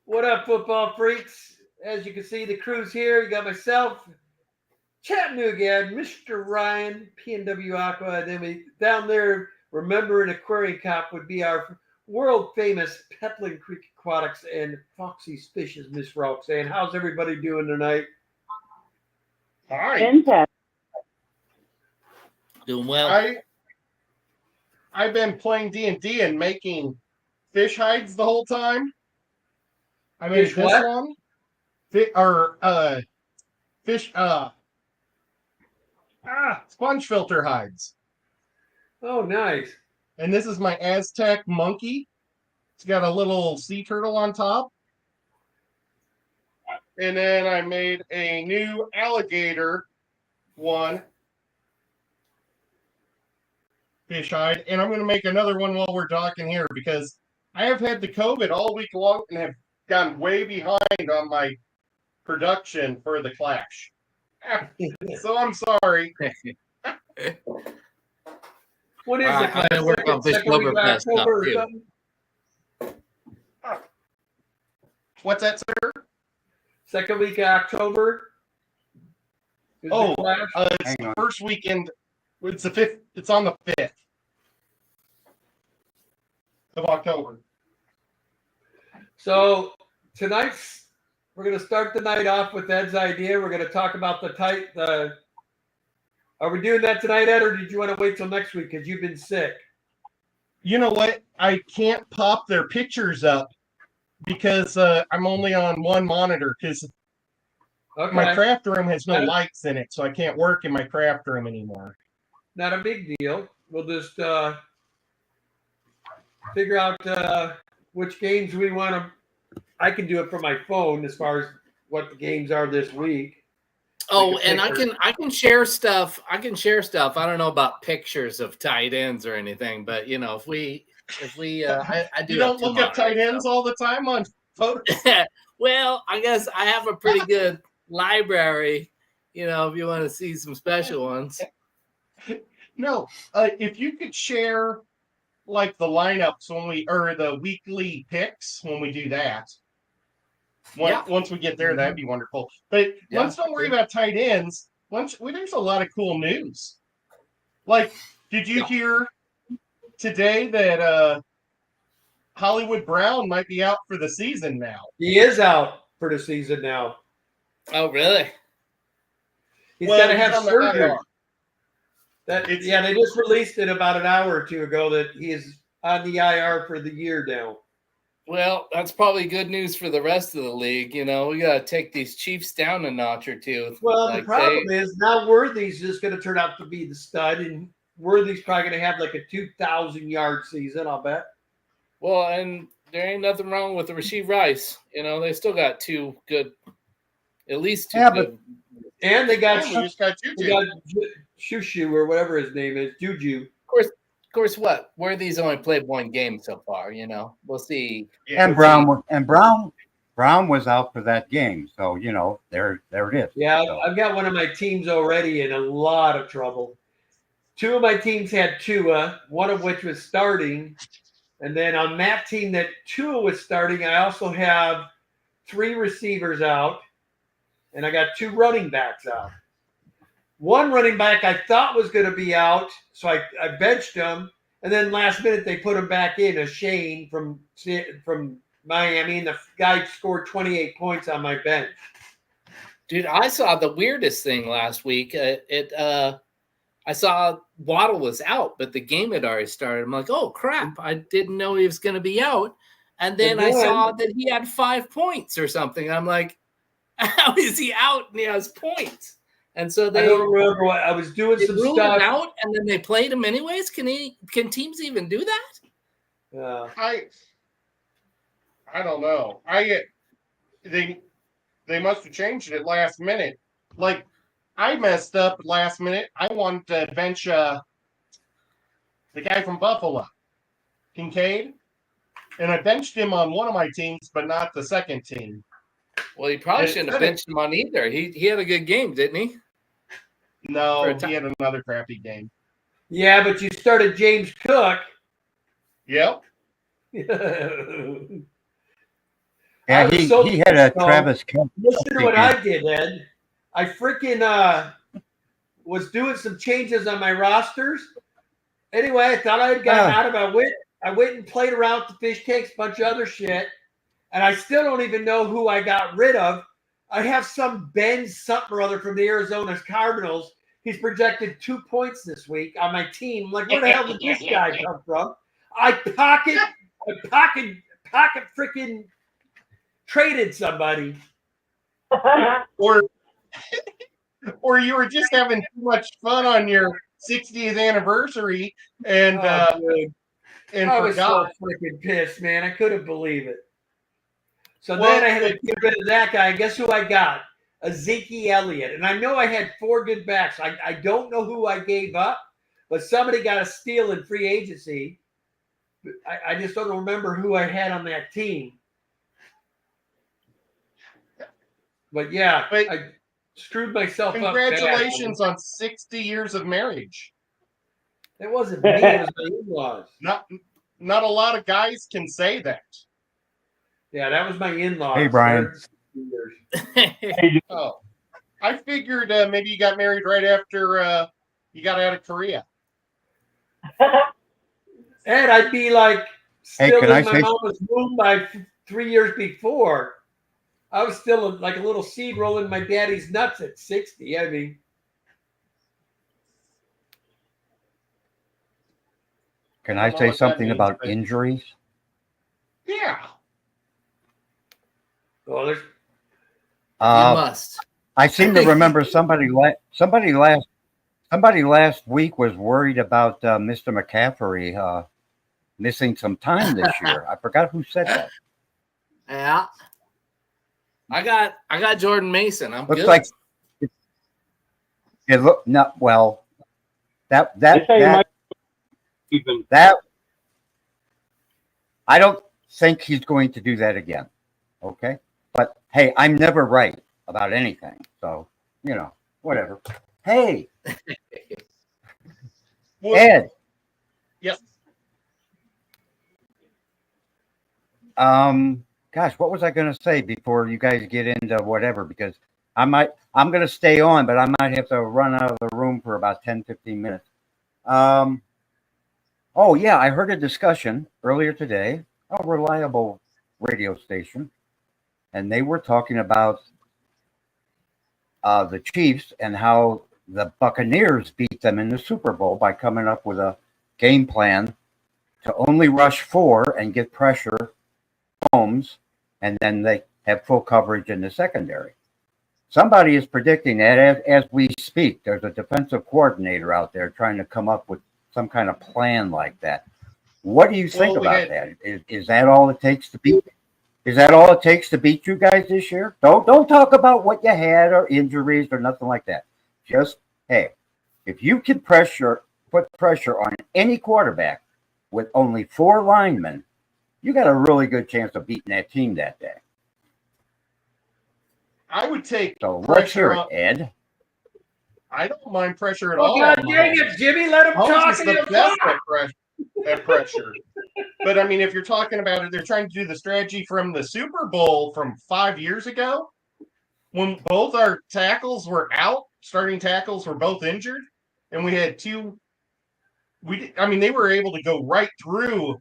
What up, football freaks? As you can see, the crew's here. You got myself, Chattanooga, Mr. Ryan, PNW Aqua, and then we down there. Remember, an aquarium cop would be our world famous Petlin Creek Aquatics and Foxy's Fishes, Miss Roxanne. How's everybody doing tonight? Hi. Fantastic. Doing well. I've been playing D&D and making fish hides the whole time. I made Fish this what? one. Fish sponge filter hides. Oh, nice. And this is my Aztec monkey. It's got a little sea turtle on top. And then I made a new alligator one. Fish hide. And I'm going to make another one while we're talking here because I have had the COVID all week long and have gone way behind on my production for the Clash. So I'm sorry. What is it? I work on Fish Oktoberfest stuff too. What's that, sir? Second week of October. Is Oh, the Clash? it's the first weekend. It's the 5th. It's on the 5th of October. So tonight's we're going to start the night off with Ed's idea. We're going to talk about Are we doing that tonight, Ed, or did you want to wait till next week because you've been sick? You know what? I can't pop their pictures up because I'm only on one monitor because my craft room has no lights in it, so I can't work in my craft room anymore. Not a big deal. We'll just figure out which games we want to. I can do it from my phone as far as what the games are this week. Oh, and I can share stuff. I can share stuff. I don't know about pictures of tight ends or anything, but you know, if we I do. You don't look up tight ends all the time on photos. Well, I guess I have a pretty good library. You know, if you want to see some special ones. No, if you could share like the lineups or the weekly picks when we do that. Once we get there, that'd be wonderful. But let's don't worry about tight ends. There's a lot of cool news. Like, did you hear today that Hollywood Brown might be out for the season now? He is out for the season now. Oh, really? He's got to have surgery. They just released it about an hour or two ago that he is on the IR for the year now. Well, that's probably good news for the rest of the league. You know, we got to take these Chiefs down a notch or two. Well, the problem is now Worthy's just going to turn out to be the stud, and Worthy's probably going to have like a 2,000-yard season, I'll bet. Well, and there ain't nothing wrong with the Rasheed Rice. You know, they still got at least two good. And they got Juju. They got Shushu or whatever his name is, Juju. Of course, Worthy's only played one game so far. You know, we'll see. And Brown was out for that game, so you know there it is. Yeah, so. I've got one of my teams already in a lot of trouble. Two of my teams had Tua, one of which was starting, and then on that team that Tua was starting, I also have 3 receivers out, and I got 2 running backs out. One running back I thought was going to be out, so I benched him, and then last minute they put him back in, a Shane from Miami, and the guy scored 28 points on my bench. Dude, I saw the weirdest thing last week. I saw Waddle was out, but the game had already started. I'm like, oh, crap. I didn't know he was going to be out. And then I saw that he had 5 points or something. I'm like, how is he out and he has points? And so I don't remember what I was doing. Some stuff him out, and then they played him anyways. Can teams even do that? Yeah, I don't know. They must have changed it last minute. Like I messed up last minute. I wanted to bench the guy from Buffalo, Kincaid, and I benched him on one of my teams, but not the second team. Well, he probably shouldn't have benched him on either. He had a good game, didn't he? No, he had another crappy game. Yeah, but you started James Cook. Yep. Yeah, was he, so he had a pissed, though. Travis Kelce. Listen to what I did, Ed. I freaking was doing some changes on my rosters. Anyway, I thought I had gotten out of it. I went and played around with the fish tanks, a bunch of other shit, and I still don't even know who I got rid of. I have some Ben something or other from the Arizona Cardinals. He's projected 2 points this week on my team. I'm like, where the hell did this guy come from? I pocket freaking traded somebody. or or you were just having too much fun on your 60th anniversary and Dude. and I was forgot. so freaking pissed, man. I couldn't believe it. So Well, then I had to get rid of that guy. And guess who I got? Ezekiel Elliott. And I know I had 4 good backs. I don't know who I gave up, but somebody got a steal in free agency. I just don't remember who I had on that team. But yeah, But I screwed myself up. congratulations on 60 years of marriage. It wasn't me. It was my in-laws. Not a lot of guys can say that. Yeah, that was my in-laws. Hey, Brian. Oh, I figured maybe you got married right after you got out of Korea. And I'd be like Hey, still can I in my say- mama's womb by 3 years before. I was still like a little seed rolling my daddy's nuts at 60. I mean, Can I I don't know say what that something means, about but- injuries? Yeah. well, there's You Uh, must. I seem to remember somebody last week was worried about Mr. McCaffrey missing some time this year. I forgot who said that. Yeah. I got Jordan Mason. I'm Looks good. like it looked not well. That I don't think he's going to do that again. Okay, but hey, I'm never right about anything, so whatever. Hey, Well, Ed. yes. Gosh, what was I going to say before you guys get into whatever? Because I'm going to stay on, but I might have to run out of the room for about 10, 15 minutes. Oh yeah, I heard a discussion earlier today, a reliable radio station, and they were talking about the Chiefs and how the Buccaneers beat them in the Super Bowl by coming up with a game plan to only rush 4 and get pressure homes, and then they have full coverage in the secondary. Somebody is predicting that as we speak, there's a defensive coordinator out there trying to come up with some kind of plan like that. What do you think about that? Is that all it takes to beat? Is that all it takes to beat you guys this year? Don't talk about what you had or injuries or nothing like that. Just hey, if you can put pressure on any quarterback with only 4 linemen, you got a really good chance of beating that team that day. I would take So let's hear pressure it, Ed. I don't mind pressure at oh all. god dang it, Jimmy, let him Holmes talk. is the best at pressure. But I mean, if you're talking about it, they're trying to do the strategy from the Super Bowl from 5 years ago, when both our tackles were out, starting tackles were both injured, and we had 2. They were able to go right through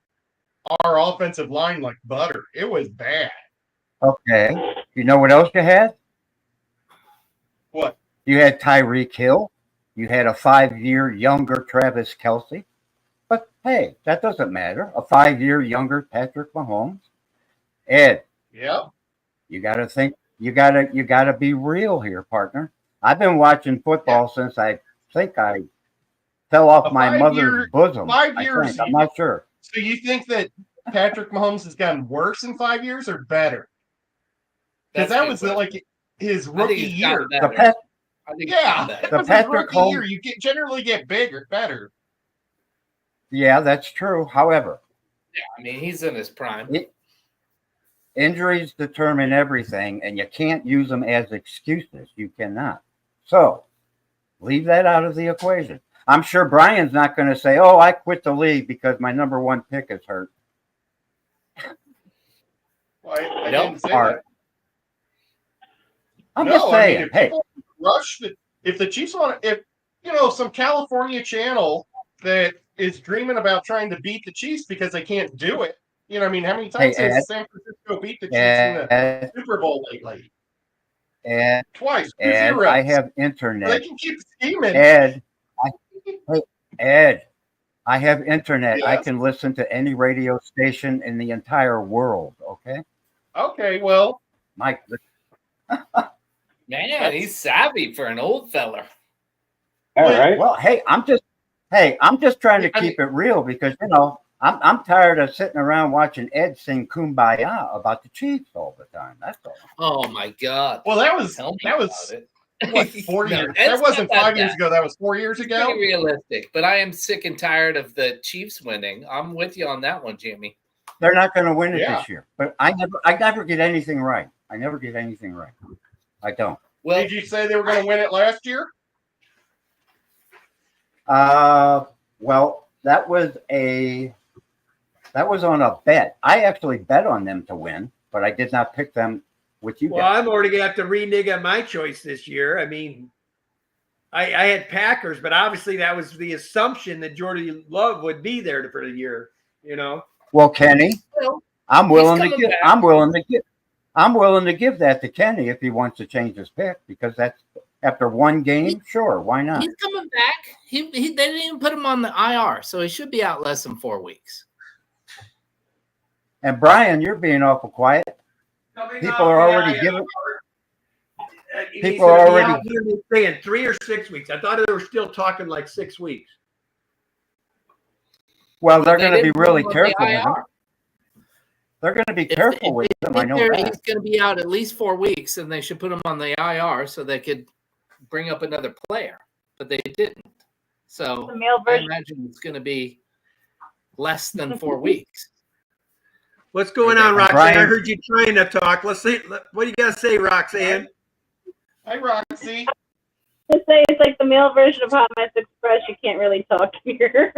our offensive line like butter. It was bad. Okay. You know what else you had? What? You had Tyreek Hill. You had a 5-year younger Travis Kelce. But hey, that doesn't matter. A 5-year younger Patrick Mahomes. Ed, Yeah. you got to think. You gotta be real here, partner. I've been watching football since I think I fell off my mother's bosom. 5 years. I'm not sure. So you think that Patrick Mahomes has gotten worse in 5 years or better? Because that was like his rookie year. The Pat, Yeah, that. that The was his Patrick rookie year. You generally get better. yeah, that's true. However, he's in his prime. injuries determine everything, and you can't use them as excuses. You cannot. So leave that out of the equation. I'm sure Brian's not going to say, "Oh, I quit the league because my number 1 pick is hurt." Well, I Nope. didn't say Art. that. I'm No, just saying. if Hey, people rush if the Chiefs want, if some California channel that is dreaming about trying to beat the Chiefs because they can't do it. You know, what I mean, how many times Ed. has San Francisco beat the Chiefs in the Ed, Super Bowl lately? Ed, Twice, Ed, 2-0. I have So they internet. can keep scheming. Ed, hey, Ed, I have internet. I Yes. can listen to any radio station in the entire world. Okay, Okay, well, Mike. Man, he's savvy for an old feller. All right. Well, hey, I'm just trying to I keep it real because I'm tired of sitting around watching Ed sing "Kumbaya" about the Chiefs all the time. That's all. Oh my God. well, that was Tell me about it. what 4 No, years. Ed's That wasn't not 5 years bad. ago. That was 4 years It's ago. pretty realistic, but I am sick and tired of the Chiefs winning. I'm with you on that one, Jamie. They're not going to win it Yeah. this year. But I never get anything right. I never get anything right. I don't. Well, Did you say they were going to win it last year? Well, that was on a bet. I actually bet on them to win, but I did not pick them with you Well, guys. I'm already gonna have to renege on my choice this year. I mean, I had Packers, but obviously that was the assumption that Jordy Love would be there for the year. You know, Well, Kenny, well, I'm willing to coming give. back. I'm willing to give that to Kenny if he wants to change his pick because that's after one game. Sure, why not? he's coming back. They didn't even put him on the IR, so he should be out less than 4 weeks. And Brian, you're being awful quiet. People are already giving. People are already saying 3 or 6 weeks. I thought they were still talking like 6 weeks. Well, they're They going to be didn't put really him on the careful with him. IR. They're going to be If careful with they him. I think know that. he's going to be out at least 4 weeks, and they should put him on the IR so they could bring up another player, but they didn't. So The male I version. imagine it's going to be less than 4 weeks. What's going And on, Roxanne? Brian- I heard you trying to talk. Let's see. What do you got to say, Roxanne? Hi, Roxy. I say it's like the male version of Hot Mess Express. You can't really talk here.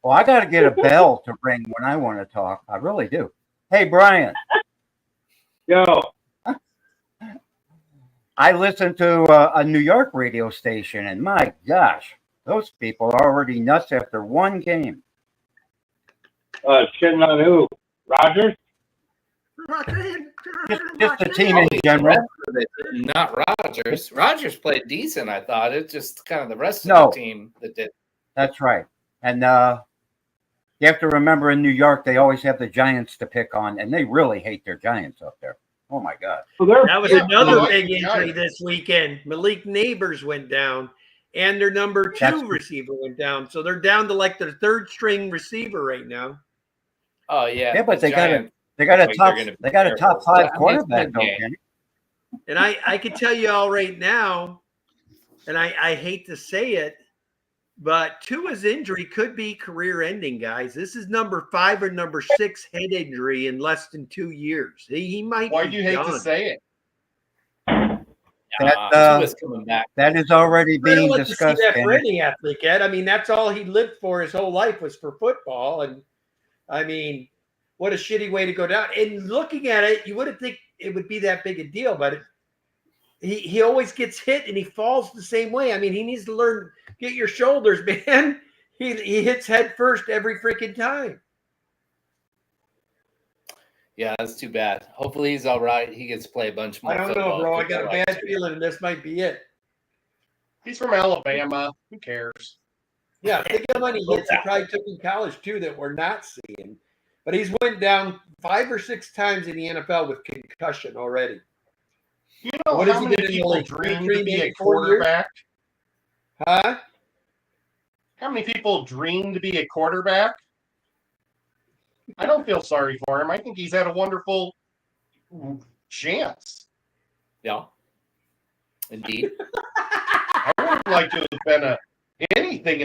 Well, I got to get a bell to ring when I want to talk. I really do. Hey, Brian, Yo. I listen to a New York radio station, and my gosh, those people are already nuts after one game. Shitting on who? Rogers? Just the team in general. Not Rogers. Rogers played decent, I thought. It's just kind of the rest of No. the team that did. That's right. And you have to remember in New York, they always have the Giants to pick on, and they really hate their Giants up there. Oh, my God. Well, they're That was Yeah, another well, big yeah. injury this weekend. Malik Neighbors went down, and their number 2 That's- receiver went down. So they're down to like their 3rd string receiver right now. Oh yeah. Yeah, but the they got Giants. They got a Like, top. they're gonna be They got a careful. top 5 That makes quarterback, good though, game. Kenny. And I can tell you all right now, and I hate to say it, but Tua's injury could be career ending, guys. This is number 5 or number 6 head injury in less than 2 years. He might Why be do you hate done. to say it? Tua's coming back. That is already I don't being like to see discussed. that for Kenny. any athlete, Ed. I mean, that's all he lived for his whole life was for football. And I mean, what a shitty way to go down. And looking at it, you wouldn't think it would be that big a deal, but he always gets hit and he falls the same way. I mean, he needs to learn, get your shoulders, man. He hits head first every freaking time. Yeah, that's too bad. Hopefully he's all right. He gets to play a bunch more. I don't know, football. bro. I got a People like bad to. feeling this might be it. He's from Alabama. Who cares? Yeah, think how many hits he probably took in college too that we're not seeing. But he's went down 5 or 6 times in the NFL with concussion already. You know What how does he many get in the people league? dream Three, to be maybe a 4 years? quarterback? Huh? How many people dream to be a quarterback? I don't feel sorry for him. I think he's had a wonderful chance. Yeah. Indeed. I would like to have been anything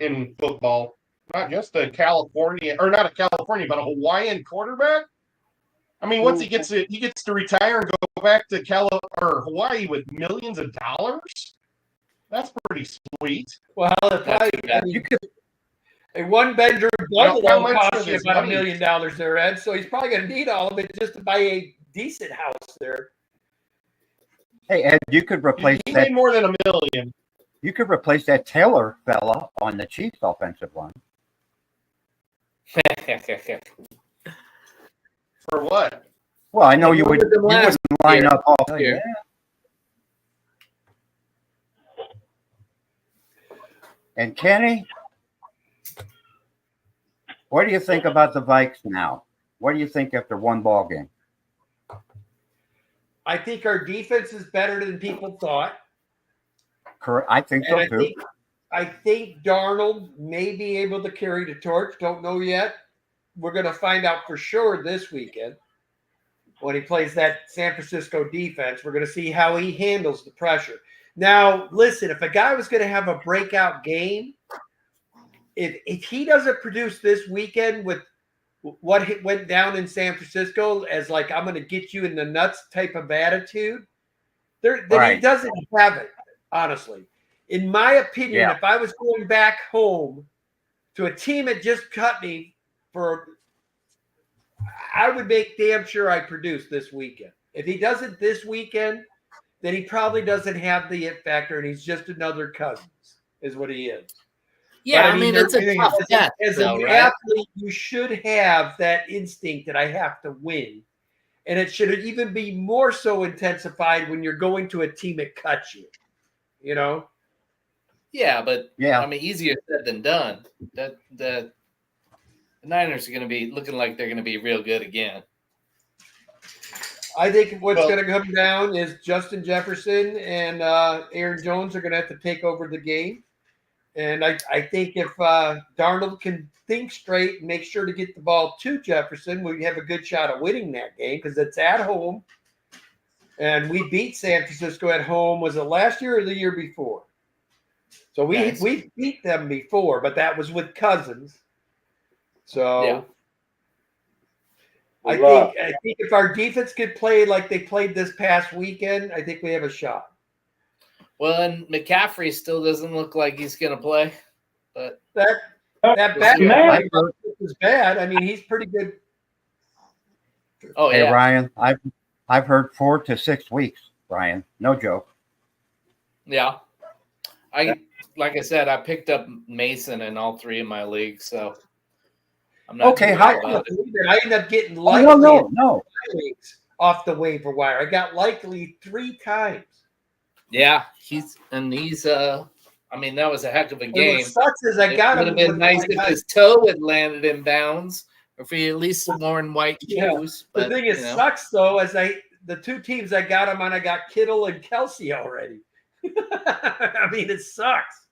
in football, not just a California or not a California, but a Hawaiian quarterback. I mean, once he gets to retire and go back to Hawaii with millions of dollars. That's pretty sweet. Well, That's too bad. You could And one bedroom how bungalow much costs of you his about $1 money? million there, Ed. So he's probably going to need all of it just to buy a decent house there. Hey Ed, you could replace He that. made more than $1 million. You could replace that Taylor fella on the Chiefs offensive line. For what? Well, I know you Who would. was the You last wouldn't line year? up all Year. yeah. And Kenny, what do you think about the Vikes now? What do you think after one ball game? I think our defense is better than people thought. Correct. I think And so too. I think Darnold may be able to carry the torch. Don't know yet. We're going to find out for sure this weekend when he plays that San Francisco defense. We're going to see how he handles the pressure. Now, listen, if a guy was going to have a breakout game, if he doesn't produce this weekend with what went down in San Francisco as like, I'm going to get you in the nuts type of attitude, then Right. he doesn't have it, honestly. In my opinion, Yeah. if I was going back home to a team that just cut me I would make damn sure I produce this weekend. If he doesn't this weekend, then he probably doesn't have the it factor, and he's just another Cousins, is what he is. Yeah, But, I mean, it's a tough bet, as though, an right? athlete, you should have that instinct that I have to win. And it should even be more so intensified when you're going to a team that cuts you, you know? Yeah, but Yeah. I mean, easier said than done. The Niners are going to be looking like they're going to be real good again. I think what's Well- going to come down is Justin Jefferson and Aaron Jones are going to have to take over the game. And I think if Darnold can think straight and make sure to get the ball to Jefferson, we have a good shot of winning that game because it's at home. And we beat San Francisco at home. Was it last year or the year before? So we beat them before, but that was with Cousins. So Yeah. I think if our defense could play like they played this past weekend, I think we have a shot. Well, and McCaffrey still doesn't look like he's going to play, but That We'll bad see what guy happens. is bad. I mean, he's pretty good. oh Hey yeah, Ryan, I've heard 4 to 6 weeks. Ryan, no joke. yeah. Like I said, I picked up Mason in all 3 of my leagues, so I'm not Okay, too how- worried about it. I ended up getting Oh, Likely no. off the waiver wire. I got Likely 3 times. Yeah, he's. I mean, that was a heck of a And game. what sucks is I It got would him. have been with nice my- if his toe had landed in bounds, or if he at least worn white Yeah. shoes. The But thing is, you know. sucks though, as the 2 teams I got him on, I got Kittle and Kelsey already. I mean, it sucks.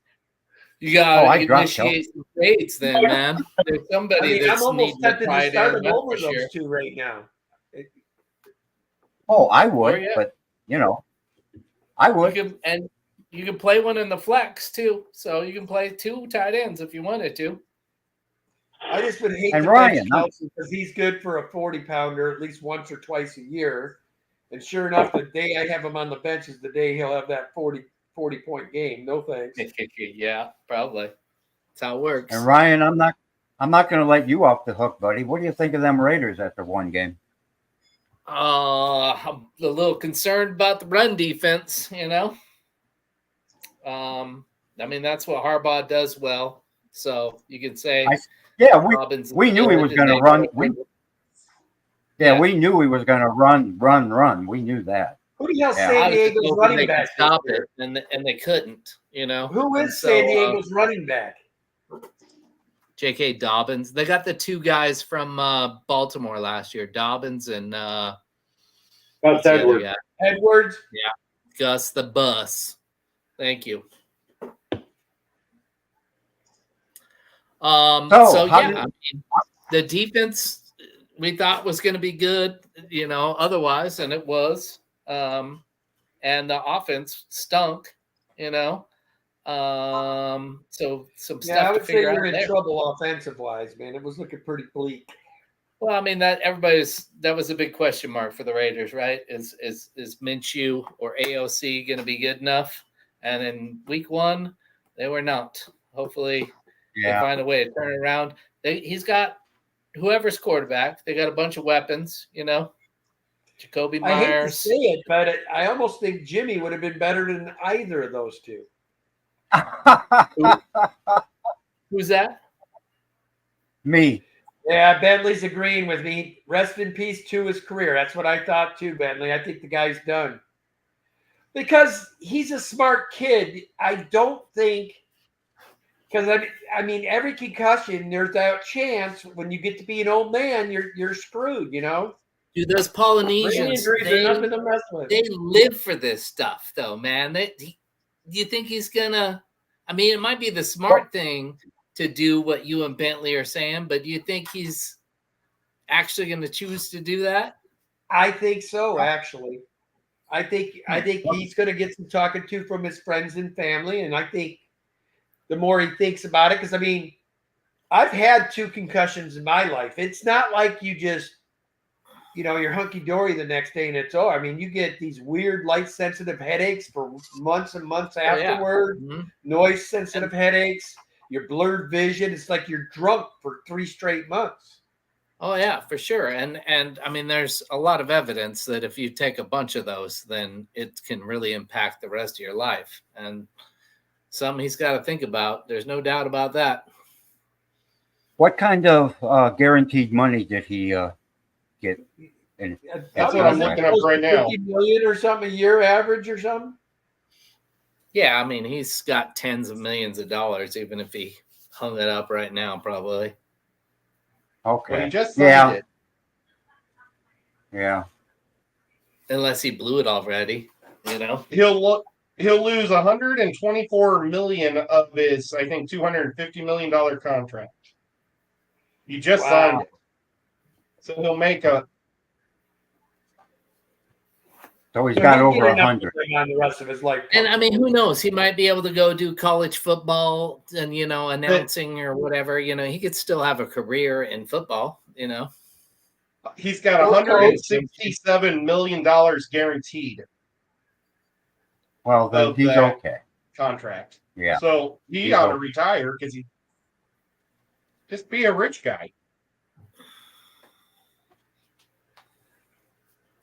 You got I to dropped initiate some trades then, man. There's I somebody mean, that's I'm almost needing to tempted try to start to him over this those year. 2 right now. Oh, I would, Oh, yeah. but I You would. can play one in the flex too, so you can play 2 tight ends if you wanted to. I just would hate And to Ryan, bench Kelsey because he's good for a 40-pounder at least once or twice a year. And sure enough, the day I have him on the bench is the day he'll have that 40-point game. No thanks. Yeah, probably. That's how it works. And Ryan, I'm not going to let you off the hook, buddy. What do you think of them Raiders after one game? I'm a little concerned about the run defense, you know. I mean, that's what Harbaugh does well. So you could say Yeah, Robbins. we knew he was going to run. We knew he was going to run. We knew that. Who the hell Yeah. I San was just Diego's hoping running they could back? stop this year? it, and they couldn't, you know. Who And is so, San Diego's running back? J.K. Dobbins. They got the 2 guys from Baltimore last year, Dobbins and Gus what's the other Edwards. guy? Edwards. Gus the Bus. Thank you. So, So how yeah, did- I mean, the defense we thought was going to be good, you know, otherwise, and it was. And the offense stunk, you know. So some Yeah, I stuff to would say figure you're out in there. trouble offensive wise, man. It was looking pretty bleak. Well, I mean that was a big question mark for the Raiders, right? Is Minshew or AOC going to be good enough? And in week 1, they were not. Hopefully, They find a way to turn it around. He's got whoever's quarterback. They got a bunch of weapons, Jacoby I hate to Myers. say it, but I almost think Jimmy would have been better than either of those two. Who's that? Me. Yeah, Bentley's agreeing with me. Rest in peace to his career. That's what I thought too, Bentley. I think the guy's done. Because he's a smart kid. I don't think because I mean every concussion, there's that chance when you get to be an old man, you're screwed, Dude, those Brain Polynesians, injuries are nothing to mess with. they live for this stuff, though, man. Do you think he's gonna? I mean, it might be the smart thing to do what you and Bentley are saying, but do you think he's actually going to choose to do that? I think so, actually. I think he's going to get some talking to from his friends and family, and I think the more he thinks about it, because I mean, I've had 2 concussions in my life. It's not like you just, you're hunky dory the next day and it's over. I mean, you get these weird light sensitive headaches for months and months afterward, noise sensitive headaches, your blurred vision. It's like you're drunk for 3 straight months. Oh yeah, for sure. And I mean, there's a lot of evidence that if you take a bunch of those, then it can really impact the rest of your life. And something he's got to think about. There's no doubt about that. What kind of guaranteed money did he get? That's what I'm looking up right now. 50 million or something a year average or something. Yeah, I mean, he's got tens of millions of dollars, even if he hung it up right now, probably. Okay. Well, he just signed it. Yeah. Unless he blew it already, He'll lose 124 million of his, I think, $250 million contract. He just signed it, so he'll make So he's got over enough 100 on the rest of his life. And I mean, who knows? He might be able to go do college football and announcing or whatever. He could still have a career in football. He's got $167 million guaranteed. Well, then he's okay. Contract. Yeah. So he ought to retire because he just be a rich guy.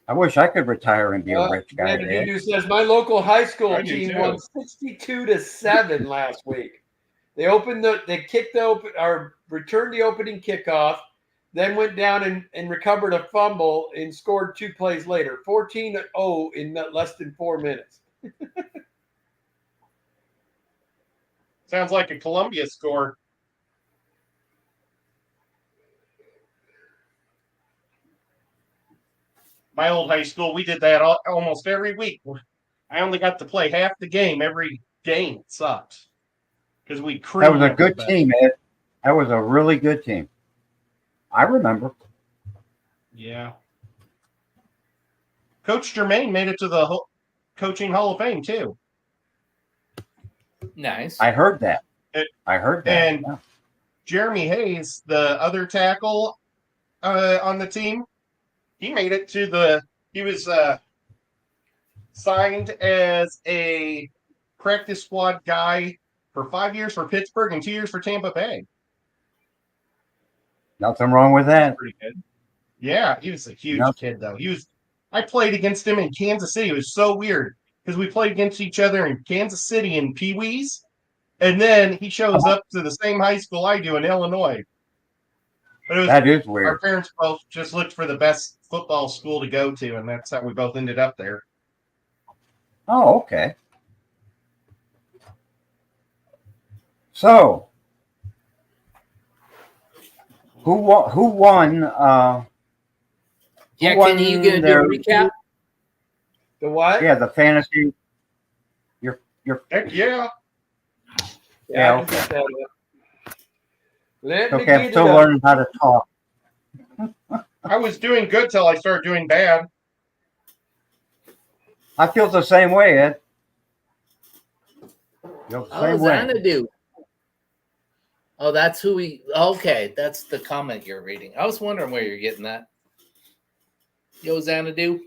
I wish I could retire and be a rich guy. Dudu says my local high school I do team too. won 62-7 last week. They returned the opening kickoff, then went down and recovered a fumble and scored 2 plays later, 14-0 in less than 4 minutes. Sounds like a Columbia score. My old high school, we did that almost every week. I only got to play half the game every game. It sucked because we That was a good team, Ed. That was a really good team. I remember. Yeah. Coach Germain made it to the Coaching Hall of Fame, too. Nice. I heard that. And Jeremy Hayes, the other tackle on the team, he made it to he was signed as a practice squad guy for 5 years for Pittsburgh and 2 years for Tampa Bay. Nothing wrong with that. Pretty good. Yeah, he was a huge kid, though. I played against him in Kansas City. It was so weird because we played against each other in Kansas City in Pee Wees, and then he shows up to the same high school I do in Illinois. But That is weird. Our parents both just looked for the best football school to go to, and that's how we both ended up there. Oh, okay. So, who won? Yeah, won can you gonna do a recap? The what? Yeah, the fantasy. Heck yeah. Yeah, I can get that up. Let me Okay, I'm get still it up. learning how to talk. I was doing good till I started doing bad. I feel the same way, Ed. Feel the same way. Xanadu. Oh, that's who we. Okay, that's the comment you're reading. I was wondering where you're getting that. Yo, Xanadu.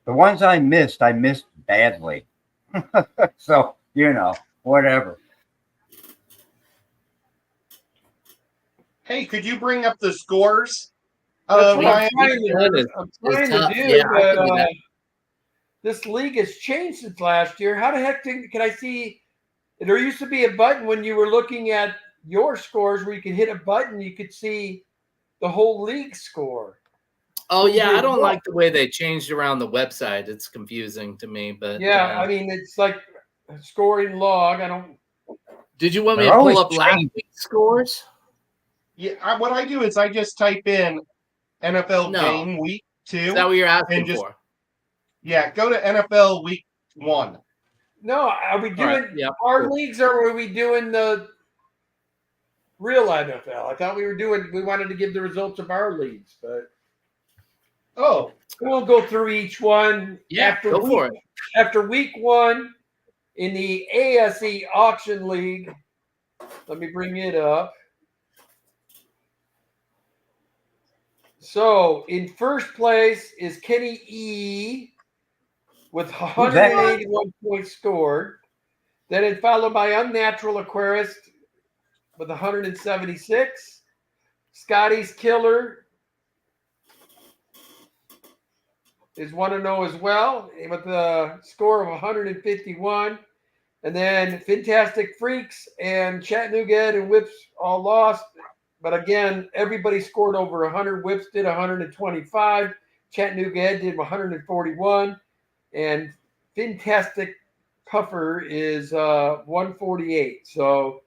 The ones I missed badly. So, whatever. Hey, could you bring up the scores? That's what Ryan, I'm trying to tough. do, Yeah, I but can do that. this league has changed since last year. How the heck can I see? There used to be a button when you were looking at your scores where you could hit a button, you could see the whole league score. Oh yeah, I did don't what? like the way they changed around the website. It's confusing to me. But Yeah, I mean it's like a scoring log. I don't. did you want me They're to pull always up last changing. week's scores? yeah, what I do is I just type in NFL No. game week Is 2. that what you're asking And just- for? Yeah, go to NFL week 1. No, are we doing right, yeah, our cool. leagues or are we doing the real NFL? I thought we wanted to give the results of our leagues, but Oh, we'll go through each one. Yeah, go for it. After week 1 in the ASE Auction League, let me bring it up. So in first place is Kenny E with 181 points scored. Then it's followed by Unnatural Aquarist with 176. Scotty's Killer is 1-0 as well with a score of 151. And then Fantastic Freaks and Chattanooga Ed and Whips all lost. But again, everybody scored over 100. Whips did 125. Chattanooga Ed did 141. And Fantastic Puffer is 148. So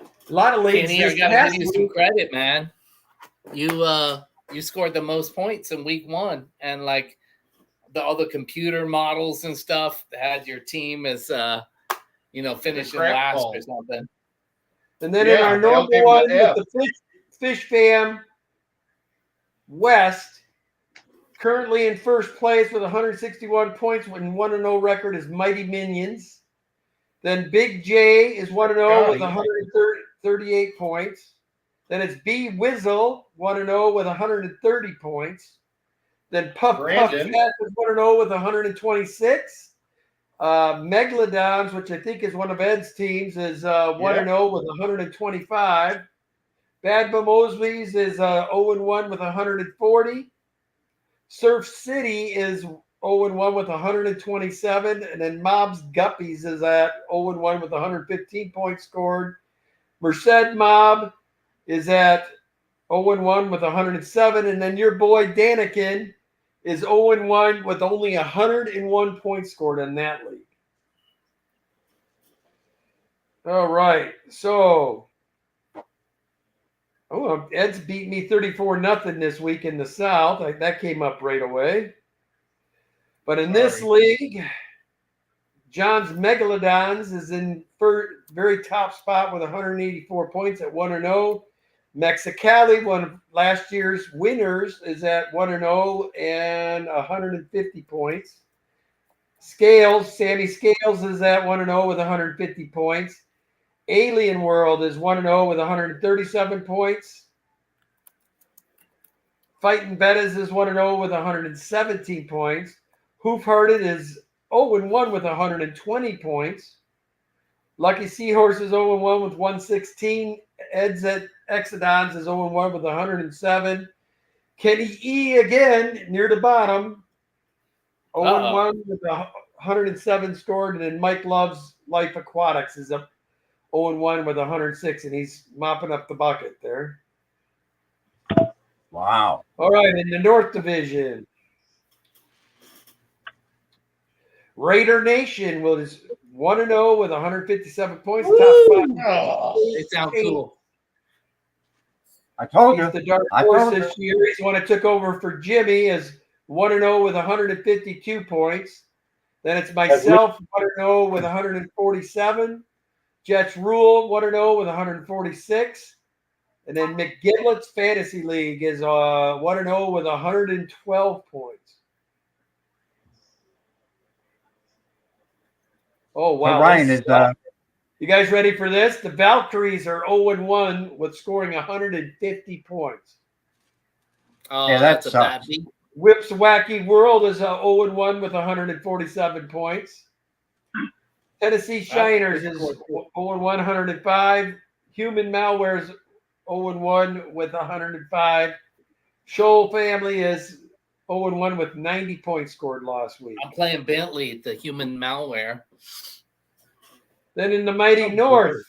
a lot of leagues. Kenny, I gotta give you some credit, man. You scored the most points in week 1, and like all the computer models and stuff had your team as finishing crap last ball. or something. And then Yeah, in our they all normal gave one him an with the Fish Fam West, currently in first place with 161 points and 1-0 record is Mighty Minions. Then Big J is 1-0 with 138 points. Then it's B Wizzle 1-0 with 130 points. Then Puff Brandon. Cat is 1-0 with 126. Megalodons, which I think is one of Ed's teams, is 1-0 with 125. Bad Mosleys is 0-1 with 140. Surf City is 0-1 with 127. And then Mob's Guppies is at 0-1 with 115 points scored. Merced Mob is at 0-1 with 107. And then your boy Danikin is 0-1 with only 101 points scored in that league. All right. So, Ed's beat me 34-0 this week in the South. That came up right away. But in this league, John's Megalodons is in very top spot with 184 points at 1-0. Mexicali, one of last year's winners, is at 1-0 and 150 points. Sammy Scales is at 1-0 with 150 points. Alien World is 1-0 with 137 points. Fighting Bettas is 1-0 with 117 points. Hoofhearted is 0-1 with 120 points. Lucky Seahorse is 0-1 with 116. Ed's at Exodons is 0-1 with 107. Kenny E again near the bottom, 0-1 with 107 scored. And then Mike Loves Life Aquatics is up 0-1 with 106, and he's mopping up the bucket there. Wow. All right, in the North Division, Raider Nation was 1-0 with 157 points. Top spot. They sound cool. I told you. He's the dark I horse told this year. He's the one that took over for Jimmy as 1-0 with 152 points. Then it's myself, 1-0 with 147. Jets Rule, 1-0 with 146. And then McGiblet's Fantasy League is 1-0 with 112 points. Oh, wow. Ryan is You guys ready for this? The Valkyries are 0-1 with scoring 150 points. Oh, Yeah, that's that a bad sucks. beat. Whip's Wacky World is 0-1 with 147 points. Tennessee Shiners is 0-1, 105. Human Malware is 0-1 with 105. Shoal family is 0-1 with 90 points scored last week. I'm playing Bentley, the human malware. Then in the mighty North,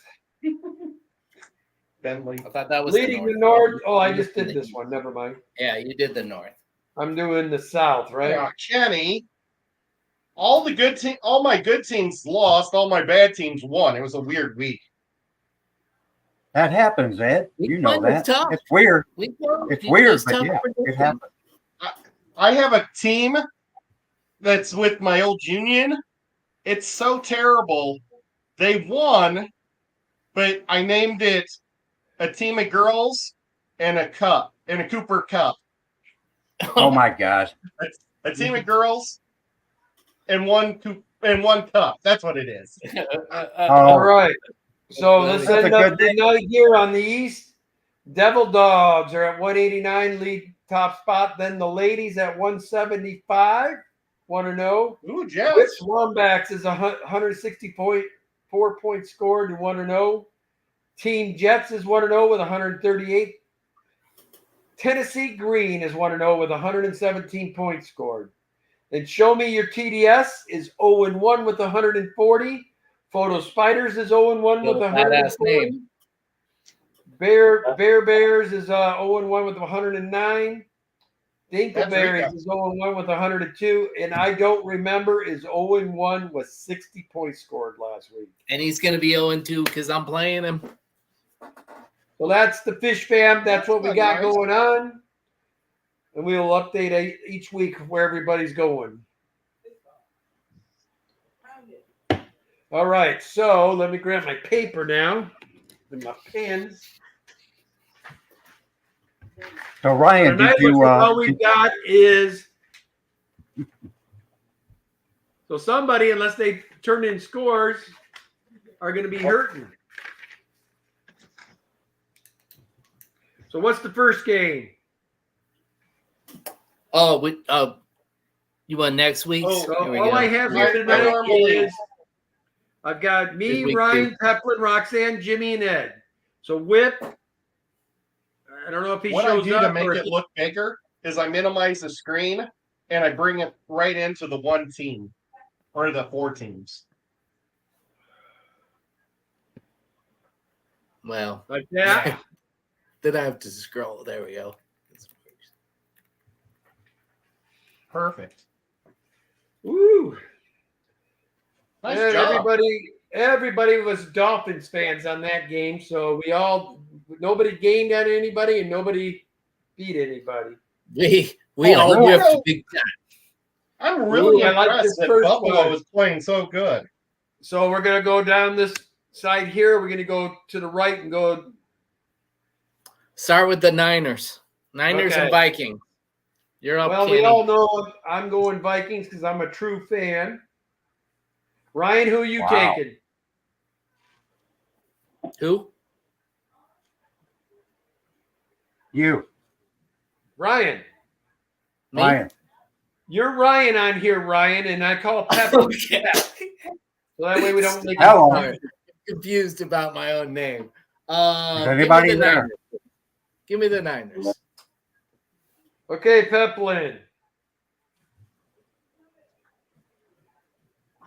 Bentley. I thought that was leading the North. North. Oh, I just did this one. Never mind. Yeah, you did the North. I'm doing the South, right? Yeah, Kenny. All my good teams lost. All my bad teams won. It was a weird week. That happens, Ed. You know Week one that. was tough. It's weird. Week one, It's it weird, was but tough yeah, for it this happens. I have a team that's with my old union. It's so terrible. They won, but I named it a team of girls and a cup and a Cooper Cup. Oh my gosh. A team of girls and one cup. That's what it is. All Oh, right. So let's That's a end up good the night here on the East. Devil Dogs are at 189, lead top spot. Then the ladies at 175. Want to know? Ooh, Jess. Which Wombats is 160.4 points scored and 1-0. Team Jets is 1-0 with 138. Tennessee Green is 1-0 with 117 points scored. Then Show Me Your TDS is 0-1 with 140. Photo Spiders is 0-1 with Badass 140. name. Bears is 0-1 with 109. Dinkleberries Rico. is 0-1 with 102. And I Don't Remember is 0-1 with 60 points scored last week. And he's going to be 0-2 because I'm playing him. So that's the Fish Fam. That's what we That's got nice. going on. And we will update each week where everybody's going. All right. So let me grab my paper now and my pens. so Ryan, Tonight, did you? all we got is so somebody, unless they turn in scores, are going to be hurting. So what's the first game? Oh, you want next week's? Oh, So Here we all go. I have here I tonight normally- is I've got me, Good week, Ryan, Peplin, Roxanne, Jimmy, and Ed. So Whip, I don't know if he What I shows do up. to make or it look bigger is I minimize the screen and I bring it right into the one team or the four teams. Well, like that. then I have to scroll. There we go. Perfect. Woo! Nice And job. everybody was Dolphins fans on that game. So nobody gained on anybody and nobody beat anybody. We Oh, all really? whipped big time. I'm really Ooh, I like impressed this that first Buffalo one. was playing so good. So we're gonna go down this side here. We're gonna go to the right and go. Start with the Niners. Niners Okay. and Vikings. You're up, Well, Kenny. we all know I'm going Vikings because I'm a true fan. Ryan, who are you Wow. taking? Who? You, Ryan. Me? Ryan. You're Ryan on here, Ryan, and I call Pepper. Okay. So that way we don't make Hello. Sorry. Confused about my own name. Is Give me anybody the there? Niners. Give me the Niners. Okay, Peplin.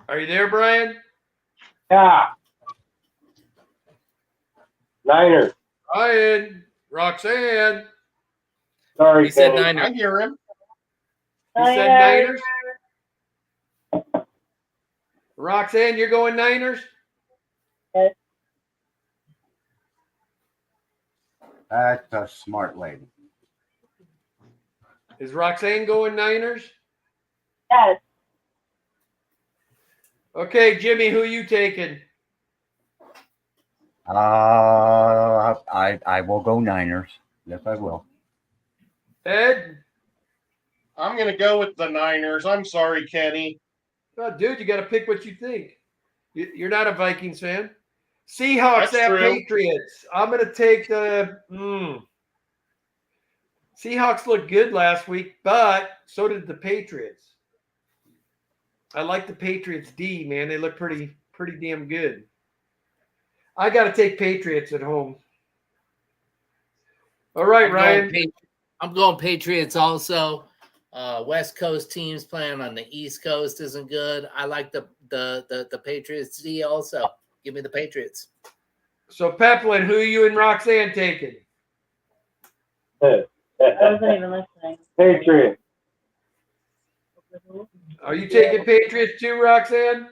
Are you there, Brian? Yeah. Niners. Ryan, Roxanne. Sorry, He said Kenny. Niners. I hear him. You said Niners? Roxanne, you're going Niners? That's a smart lady. Is Roxanne going Niners? Yes. Okay, Jimmy, who you taking? I will go Niners. Yes, I will. Ed? I'm going to go with the Niners. I'm sorry, Kenny. Oh, dude, you got to pick what you think. You're not a Vikings fan. Seahawks That's at true. Patriots. I'm going to take the. Seahawks looked good last week, but so did the Patriots. I like the Patriots D, man. They look pretty damn good. I got to take Patriots at home. All right, I'm Ryan. I'm going Patriots also. West Coast teams playing on the East Coast isn't good. I like the Patriots D also. Give me the Patriots. So Peplin, who are you and Roxanne taking? I wasn't even listening. Patriot. Are you taking Patriots too, Roxanne?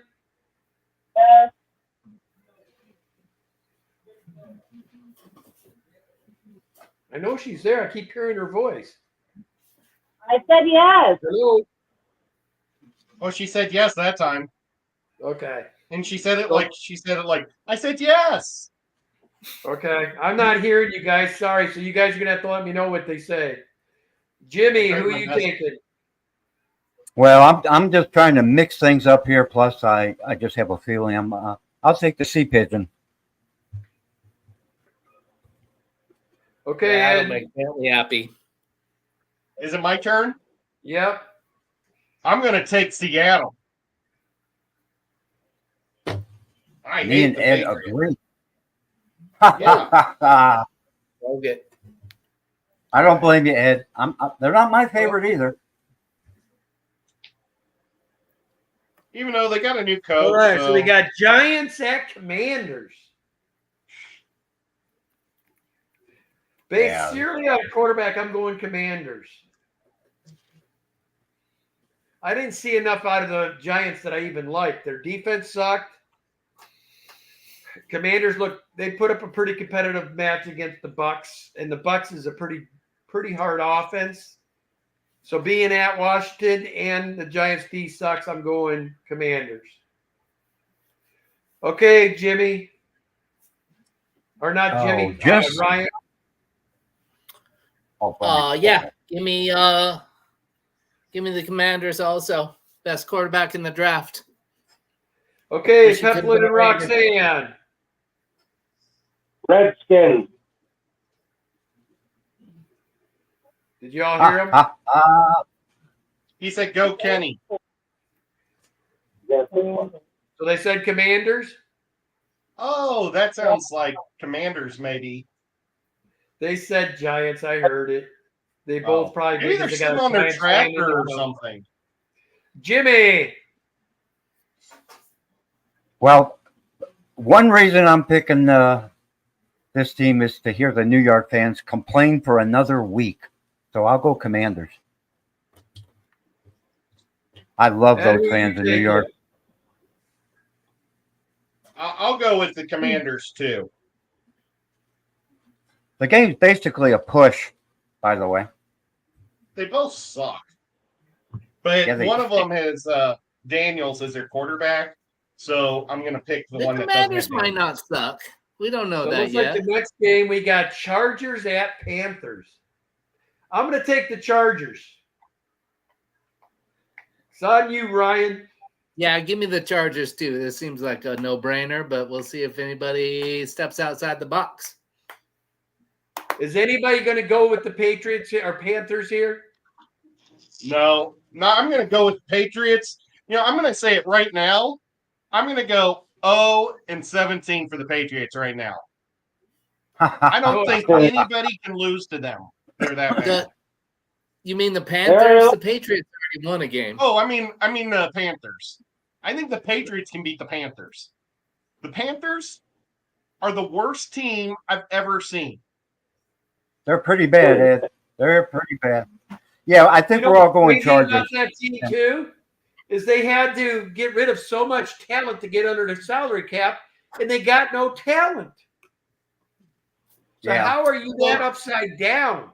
I know she's there. I keep hearing her voice. I said yes. Hello. Oh, she said yes that time. Okay. And she said it like I said yes. Okay. I'm not hearing you guys. Sorry. So you guys are gonna have to let me know what they say. Jimmy, who are you taking? Well, I'm just trying to mix things up here. Plus, I just have a feeling I'll take the Sea Pigeon. Okay, That'll Ed. make Bentley happy. Is it my turn? Yep. I'm gonna take Seattle. I Me hate and the Ed Patriots. agree. Yeah. Okay. I don't blame you, Ed. They're not my favorite either. Even though they got a new coach. All right. So we got Giants at Commanders. Based Yeah. purely on quarterback, I'm going Commanders. I didn't see enough out of the Giants that I even liked. Their defense sucked. Commanders they put up a pretty competitive match against the Bucks, and the Bucks is a pretty hard offense. So being at Washington and the Giants D sucks, I'm going Commanders. Okay, Jimmy. Or not Jimmy, Ryan. Yeah. Give me the Commanders also. Best quarterback in the draft. Okay, Wish you could've Peplin been and a Raider. Roxanne. Redskins. Did you all hear him? He said go Kenny. Yes. So they said Commanders. Oh, that sounds like Commanders maybe. They said Giants. I heard it. They both probably Maybe they're because they got sitting a on their Giants fan in tractor or their- something. Jimmy. Well, one reason I'm picking this team is to hear the New York fans complain for another week. So I'll go Commanders. I love Ed, who those you fans in New taking? York. I'll go with the Commanders too. The game's basically a push, by the way. They both suck. But Yeah, one of them has Daniels as their quarterback. So I'm going to pick the The one that Commanders doesn't have might not suck. We don't know So it that looks yet. like the next game we got Chargers at Panthers. I'm going to take the Chargers. It's on you, Ryan. Yeah, give me the Chargers too. This seems like a no-brainer, but we'll see if anybody steps outside the box. Is anybody going to go with the Patriots or Panthers here? No, I'm going to go with Patriots. You know, I'm going to say it right now. I'm going to go 0-17 for the Patriots right now. I don't think anybody can lose to them. They're that bad. You mean the Panthers? The Patriots already won a game. Oh, I mean the Panthers. I think the Patriots can beat the Panthers. The Panthers are the worst team I've ever seen. They're pretty bad, Ed. They're pretty bad. Yeah, I think we're all going Chargers. About that team too is they had to get rid of so much talent to get under their salary cap, and they got no talent. So how are you that upside down?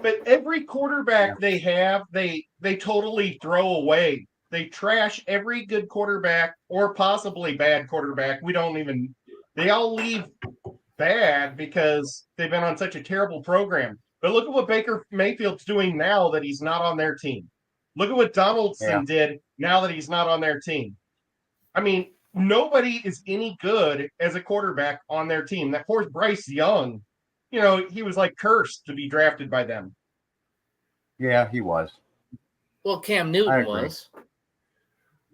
But every quarterback they have, they totally throw away. They trash every good quarterback or possibly bad quarterback. They all leave bad because they've been on such a terrible program. But look at what Baker Mayfield's doing now that he's not on their team. Look at what Donaldson did now that he's not on their team. I mean, nobody is any good as a quarterback on their team. That poor Bryce Young, you know, he was like cursed to be drafted by them. Yeah, he was. Well, Cam Newton was.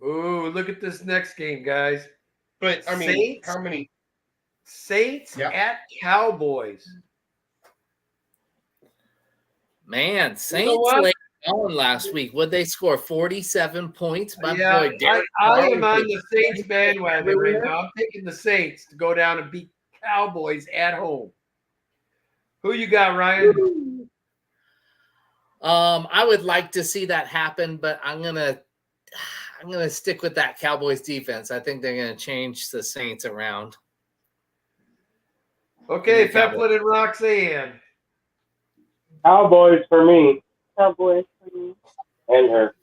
Ooh, look at this next game, guys. But I mean, Saints? how many? Saints at Cowboys. Man, Saints what? laid on last week. Would they score 47 points? My Yeah, boy Derek I Carr am on was the Saints bandwagon right now. I'm taking the Saints to go down and beat Cowboys at home. Who you got, Ryan? I would like to see that happen, but I'm gonna stick with that Cowboys defense. I think they're gonna change the Saints around. Okay, Yeah, Cowboys. Pepplin and Roxanne. Cowboys for me Cowboys. and her.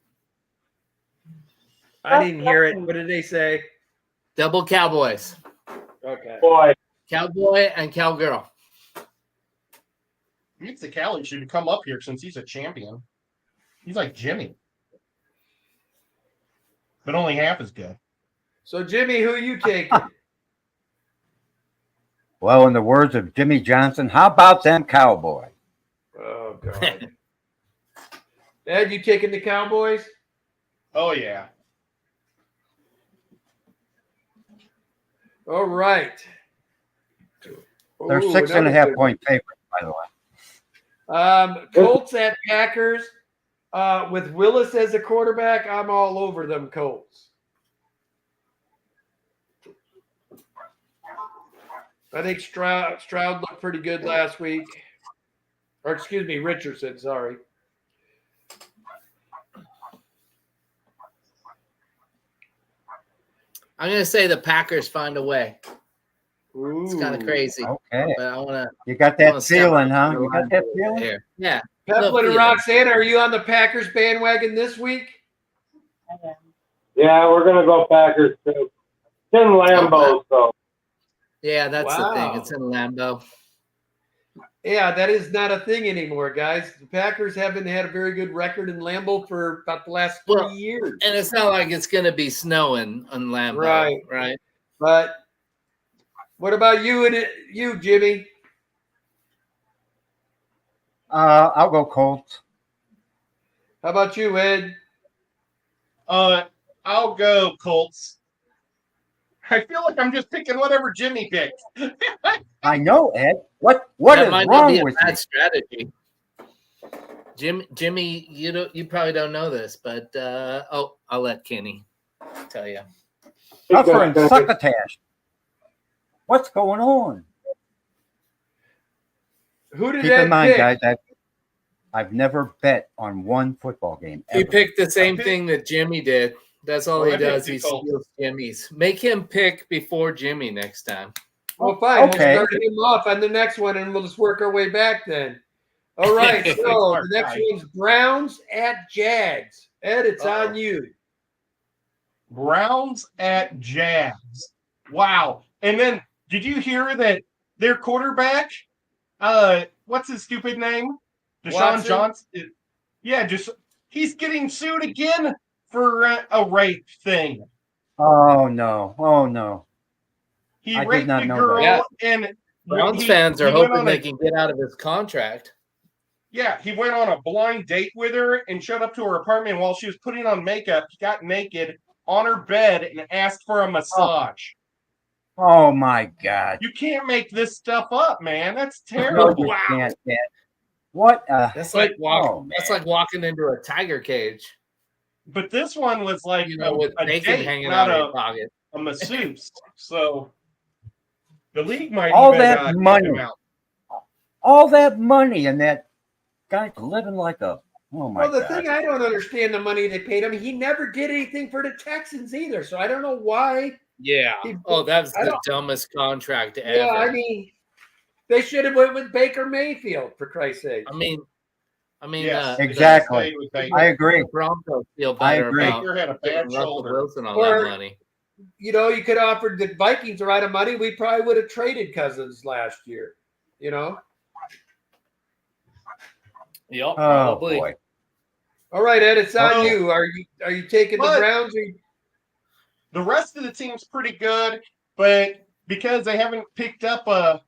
I didn't hear it. What did they say? Double Cowboys, Okay. Boy, Cowboy and Cowgirl. Mitzi Callie should come up here since he's a champion. He's like Jimmy, but only half as good. So, Jimmy, who you taking? Well, in the words of Jimmy Johnson, how about them Cowboys? Oh, God. Ed, you taking the Cowboys? Oh yeah. All right. They're Ooh, 6.5 another good point favorites, by the way. one. Colts at Packers. With Willis as a quarterback, I'm all over them Colts. I think Stroud looked pretty good last week. Or excuse me, Richardson, sorry. I'm gonna say the Packers find a way. Ooh. It's kind of crazy, Okay. but I want You got to that feeling, huh? You got that feeling? here. Yeah, Pepplin and feeling. Roxanne, are you on the Packers bandwagon this week? yeah, we're gonna go Packers too. It's in Lambeau, so Yeah, that's the thing. Wow. It's in Lambeau. Yeah, that is not a thing anymore, guys. The Packers haven't had a very good record in Lambeau for about the last 3 Well, years. And it's not like it's going to be snowing on Lambeau, Right. right? But what about you, Jimmy? I'll go Colts. How about you, Ed? I'll go Colts. I feel like I'm just picking whatever Jimmy picked. I know, Ed. What That is might not wrong be a with bad you? strategy. Jimmy, you probably don't know this, but I'll let Kenny tell you. Suffering succotash. What's going on? Who did Keep Ed in mind, pick? guys, I've never bet on one football game. He Ever. picked the same I picked- thing that Jimmy did. That's all Well, he I picked does. the He Colts. steals Jimmy's. Make him pick before Jimmy next time. Well, fine. Okay. We'll start him off on the next one, and we'll just work our way back then. All right. So the next one's Browns at Jags. Ed, it's Uh-oh. on you. Browns at Jags. Wow. And then did you hear that their quarterback, what's his stupid name? Deshaun Watson? Johnson. Yeah, just he's getting sued again for a rape thing. Oh no! Oh no! He I did raped not a know girl that. and Browns he- fans are he went hoping on they a- can get out of his contract. Yeah, he went on a blind date with her and showed up to her apartment while she was putting on makeup. He got naked on her bed and asked for a massage. Oh my God! You can't make this stuff up, man. That's No, terrible. you can't, Ed. What? That's like oh, that's like walking into a tiger cage, But this one was like with a bacon date, hanging not out of your a pocket. masseuse. So the league might All even that kick money. him out. all that money, and that guy's living like a. Oh my Well, the God! thing I don't understand the money they paid him. He never did anything for the Texans either. So I don't know why. Yeah. He- Oh, that's I the don't- dumbest contract ever. Yeah, I mean, they should have went with Baker Mayfield for Christ's sake. I mean, Yes, Exactly. stay with Baker. I agree. the Broncos feel I better agree. about Baker had a giving bad Russell shoulder. Wilson all Or- that money. You know, you could have offered the Vikings the right of money. We probably would have traded Cousins last year. You know. Yep, Oh probably. boy! All right, Ed, it's on Well, you. Are you taking the but- Browns? Or The rest of the team's pretty good, but because they haven't picked up a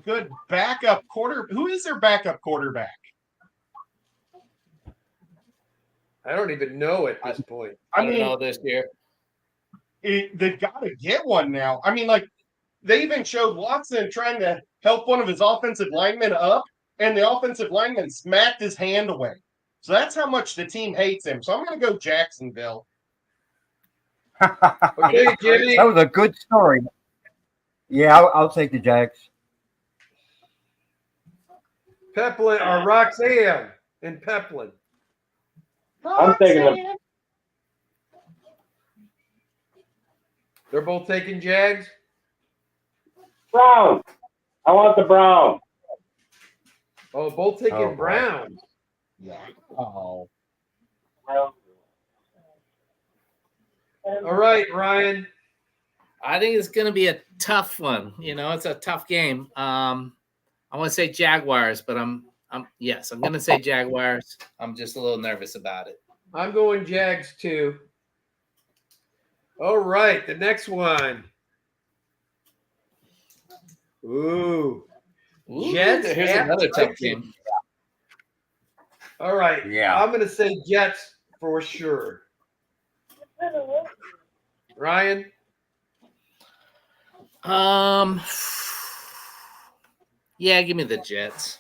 good backup quarter, who is their backup quarterback? I don't even know at this point. I I don't mean, know this year. they've got to get one now. I mean, like they even showed Watson trying to help one of his offensive linemen up, and the offensive lineman smacked his hand away. So that's how much the team hates him. So I'm going to go Jacksonville. Okay, Jimmy. That was a good story. Yeah, I'll take the Jags. Peplin or Roxanne and Peplin. I'm taking them. They're both taking Jags. Brown. I want the Brown. Oh, both taking Oh, boy. Browns. Yeah. Oh. All right, Ryan. I think it's going to be a tough one. You know, it's a tough game. I want to say Jaguars, but I'm going to say Jaguars. I'm just a little nervous about it. I'm going Jags too. All right, the next one. Ooh. Ooh, Jets here's at another tough Vikings. game. All right. Yeah. I'm going to say Jets for sure. Ryan? Yeah, give me the Jets.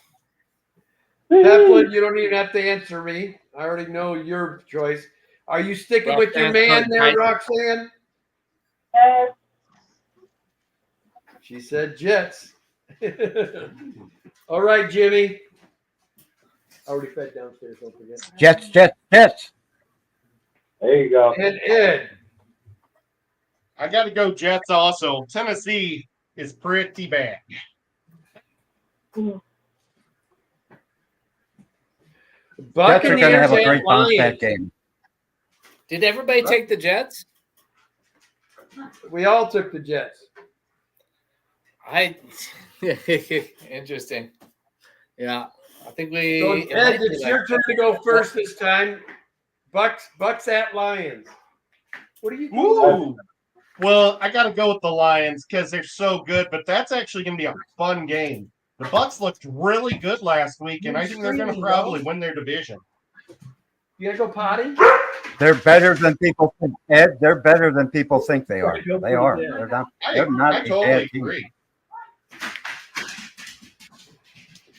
Peplin, you don't even have to answer me. I already know your choice. Are you sticking with your Roxanne's man going there, Titans. Roxanne? She said Jets. All right, Jimmy. I already fed downstairs, don't forget. Jets. There you go. And Ed. I got to go Jets also. Tennessee is pretty bad. Jets are Buccaneers going to have a at great bounce back Lions. game. Did everybody take the Jets? We all took the Jets. Interesting. Yeah, I think we. So, it Ed, might be it's like- your turn to go first this time. Bucks at Lions. What are you doing? Ooh. Well, I got to go with the Lions because they're so good, but that's actually going to be a fun game. The Bucks looked really good last week, and I think they're going to probably win their division. You gotta go potty? They're better than people think. Ed, they're better than people think they are. They are. They're not. They're not I a totally bad team. agree.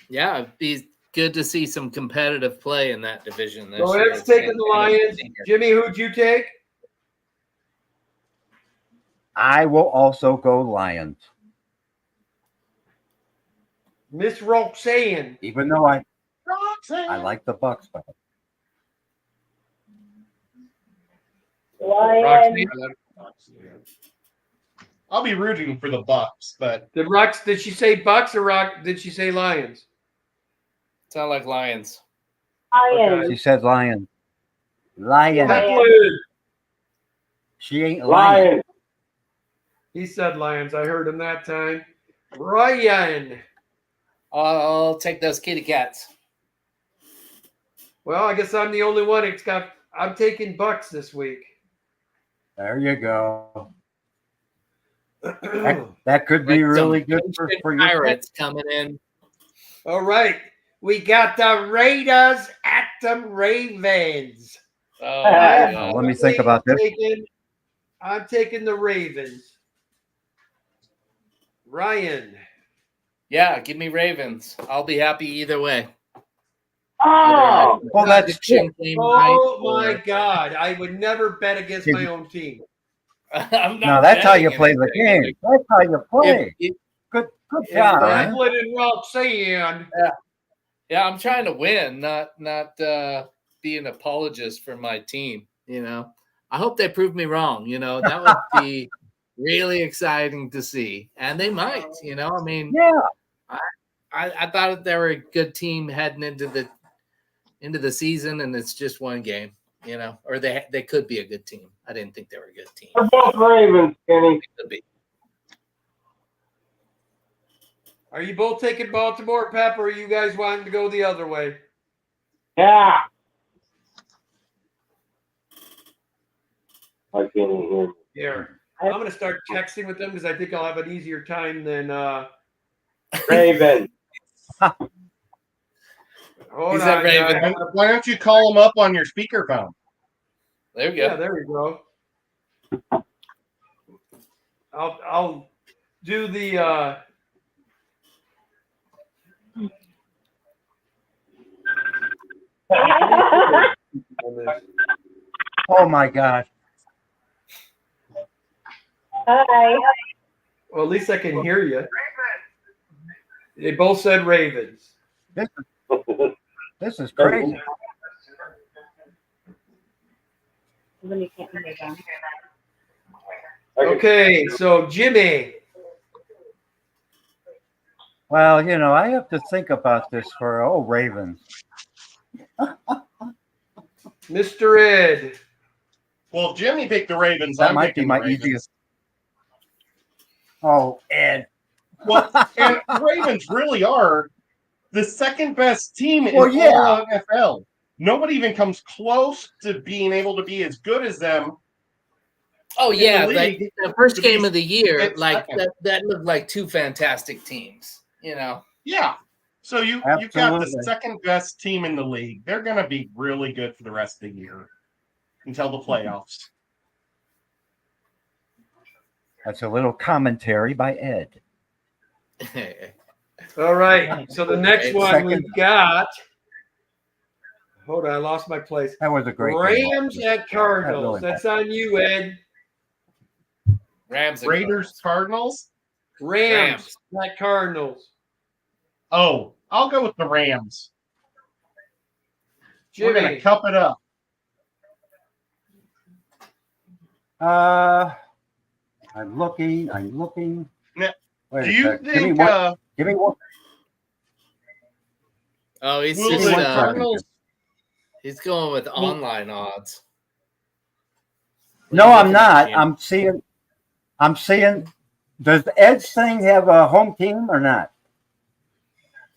Yeah, it'd be good to see some competitive play in that division this So year. Ed's taking the Lions. Jimmy, who'd you take? I will also go Lions, Miss Roxanne. even though I like the Bucks, but Lion. Roxanne. I'll be rooting for the Bucks, but Did she say Bucks or did she say Lions? Sound like Lions. Lion. she said Lions. Lions. Peplin. She ain't lying. Lions. He said Lions. I heard him that time. Ryan. I'll take those kitty cats. Well, I guess I'm the only one. I'm taking Bucks this week. There you go. That could be Like really some good ancient for your Pirates coming in. All right. We got the Raiders at the Ravens. Oh, Yeah. yeah. Let me think about this. I'm taking the Ravens. Ryan. Yeah, give me Ravens. I'll be happy either way. Oh. Well, that's Prediction game Oh night my God. I would never bet against my own team. I'm not No, that's how you betting play the anything. game. That's how you play. If- Good If job, Ryan. Peplin and Roxanne. Yeah, I'm trying to win, not be an apologist for my team. You know, I hope they prove me wrong. You know, that would be really exciting to see, and they might. You know, I mean, Yeah. I thought they were a good team heading into the season, and it's just one game. You know, or they could be a good team. I didn't think they were a good team. They're both Ravens, Kenny. They could be. Are you both taking Baltimore, Pep, or are you guys wanting to go the other way? Yeah. I can't even hear you. Here. I'm going to start texting with them because I think I'll have an easier time than. Ravens. Hold He said on, Ravens. guys. why don't you call them up on your speakerphone? There we go. Yeah, there we go. I'll do the Hi. Oh my gosh. Well, at least I can hear you. They both said Ravens. This is crazy. When you can't hear them. Okay, so Jimmy. Well, you know, I have to think about this for Ravens. Mr. Ed. Well, if Jimmy picked the Ravens. That I'm might be picking my the Ravens. easiest. Oh, Ed. Well, and Ravens really are the second best team in Well, yeah. all NFL. Nobody even comes close to being able to be as good as them. Oh In yeah, the like league, the first to be game of the year, it's like second. that looked like two fantastic teams. You know, Yeah. So you've got the Absolutely. second best team in the league. They're going to be really good for the rest of the year until the playoffs. That's a little commentary by Ed. All right. So the next one Second. we've got. Hold on, I lost my place. That was a great game. Rams at Cardinals. That really That's on you, Ed. Rams and Raiders, Cardinals. Rams at Cardinals. Oh, I'll go with the Rams. We're going to Jimmy. cup it up. I'm looking. Now, Wait Do a you sec. think Give me one. Oh, he's will just the one Cardinals? he's going with online odds. No, I'm not. Jim? I'm seeing. Does Ed's thing have a home team or not?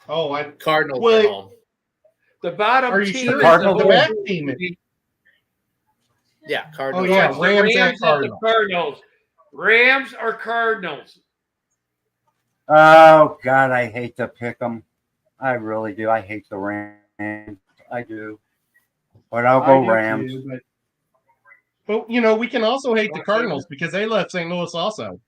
Oh, I Cardinals Well, at home. The bottom Are you team sure is Cardinals the the win? back home team? Yeah, Cardinals. Oh, yeah, It's the Rams at the Cardinals. Cardinals. Rams or Cardinals? Oh God, I hate to pick them. I really do. I hate the Rams. I do. But I'll I go do Rams. too, but you know, we can also hate the Cardinals because they left St. Louis also.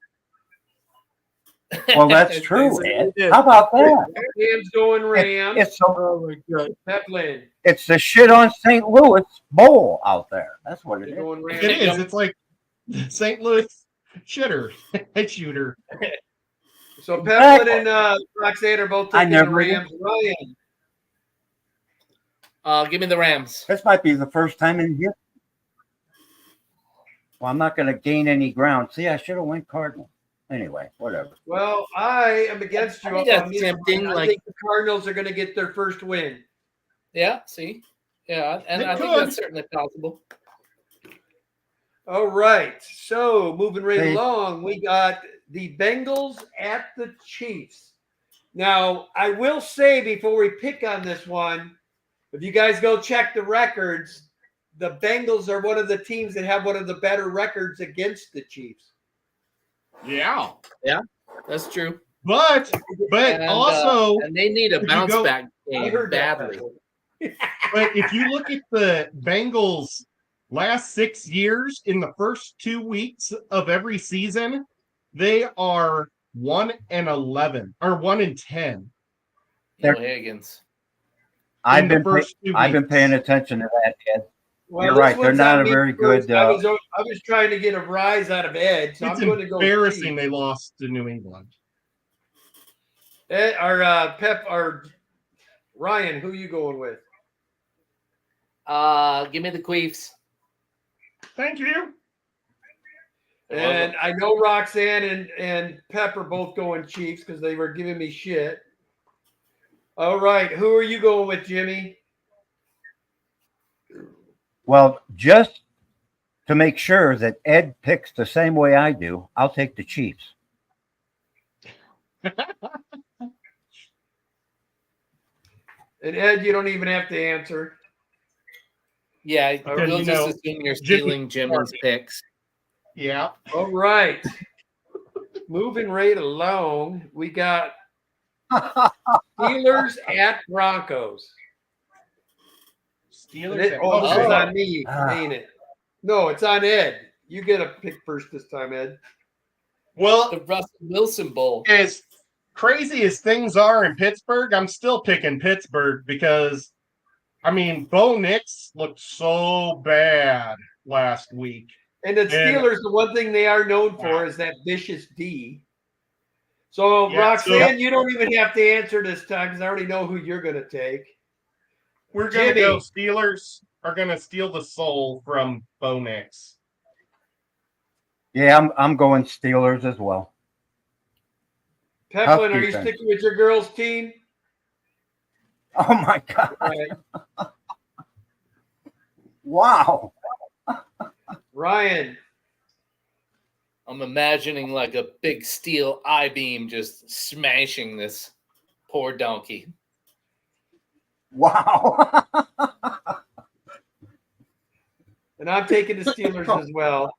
Well, that's true, Ed. How about that? Rams going Rams. It's so, Oh my god. Pepland. it's the shit on St. Louis Bowl out there. That's what it They're is. going Rams. It is. It's like St. Louis shooter, head shooter. So Pepland and Roxanne are both I taking the never- Rams. Ryan. Give me the Rams. This might be the first time in here. Well, I'm not going to gain any ground. See, I should have went Cardinal. Anyway, whatever. Well, I am against you. I think up that's on this tempting, one. I like- think the Cardinals are going to get their first win. Yeah, see? Yeah, and They I think could. that's certainly possible. All right. So moving right Hey. along, we got the Bengals at the Chiefs. Now, I will say before we pick on this one, if you guys go check the records, the Bengals are one of the teams that have one of the better records against the Chiefs. Yeah, That's true. but And, also, and they need a if you bounce go- back I game heard that. badly. but if you look at the Bengals' last 6 years in the first 2 weeks of every season, they are 1-11 or 1-10. No Higgins. I've in the been first 2 I've been weeks. paying attention to that, Ed. Well, You're this right. They're one's not on a me very first. good, I was trying to get a rise out of Ed, so It's I'm going to go embarrassing Chiefs. they lost to New England. Ed, or Pep or Ryan, who you going with? Give me the Queefs. Thank you. And I know Roxanne and Pep are both going Chiefs because they were giving me shit. All right, who are you going with, Jimmy? Well, just to make sure that Ed picks the same way I do, I'll take the Chiefs. And Ed, you don't even have to answer. Yeah, Because, we'll you just know, assume you're Jimmy- stealing Jimmy's picks. Yeah. All right. Moving right along, we got Steelers at Broncos. Steelers. This is on me, Ah. ain't it? No, it's on Ed. You get a pick first this time, Ed. Well, The Russell Wilson Bowl. as crazy as things are in Pittsburgh, I'm still picking Pittsburgh because I mean, Bo Nix looked so bad last week. And the Steelers, the one thing they are known for is that vicious D. So, Yeah, Roxanne, you don't even have to answer this time because I already know who you're going to take. We're going to Jimmy. go Steelers are going to steal the soul from Bo Nix. Yeah, I'm going Steelers as well. Peplin, are you defense. sticking with your girls' team? Oh my God! Right. Wow. Ryan. I'm imagining like a big steel I-beam just smashing this poor donkey. Wow. And I'm taking the Steelers as well.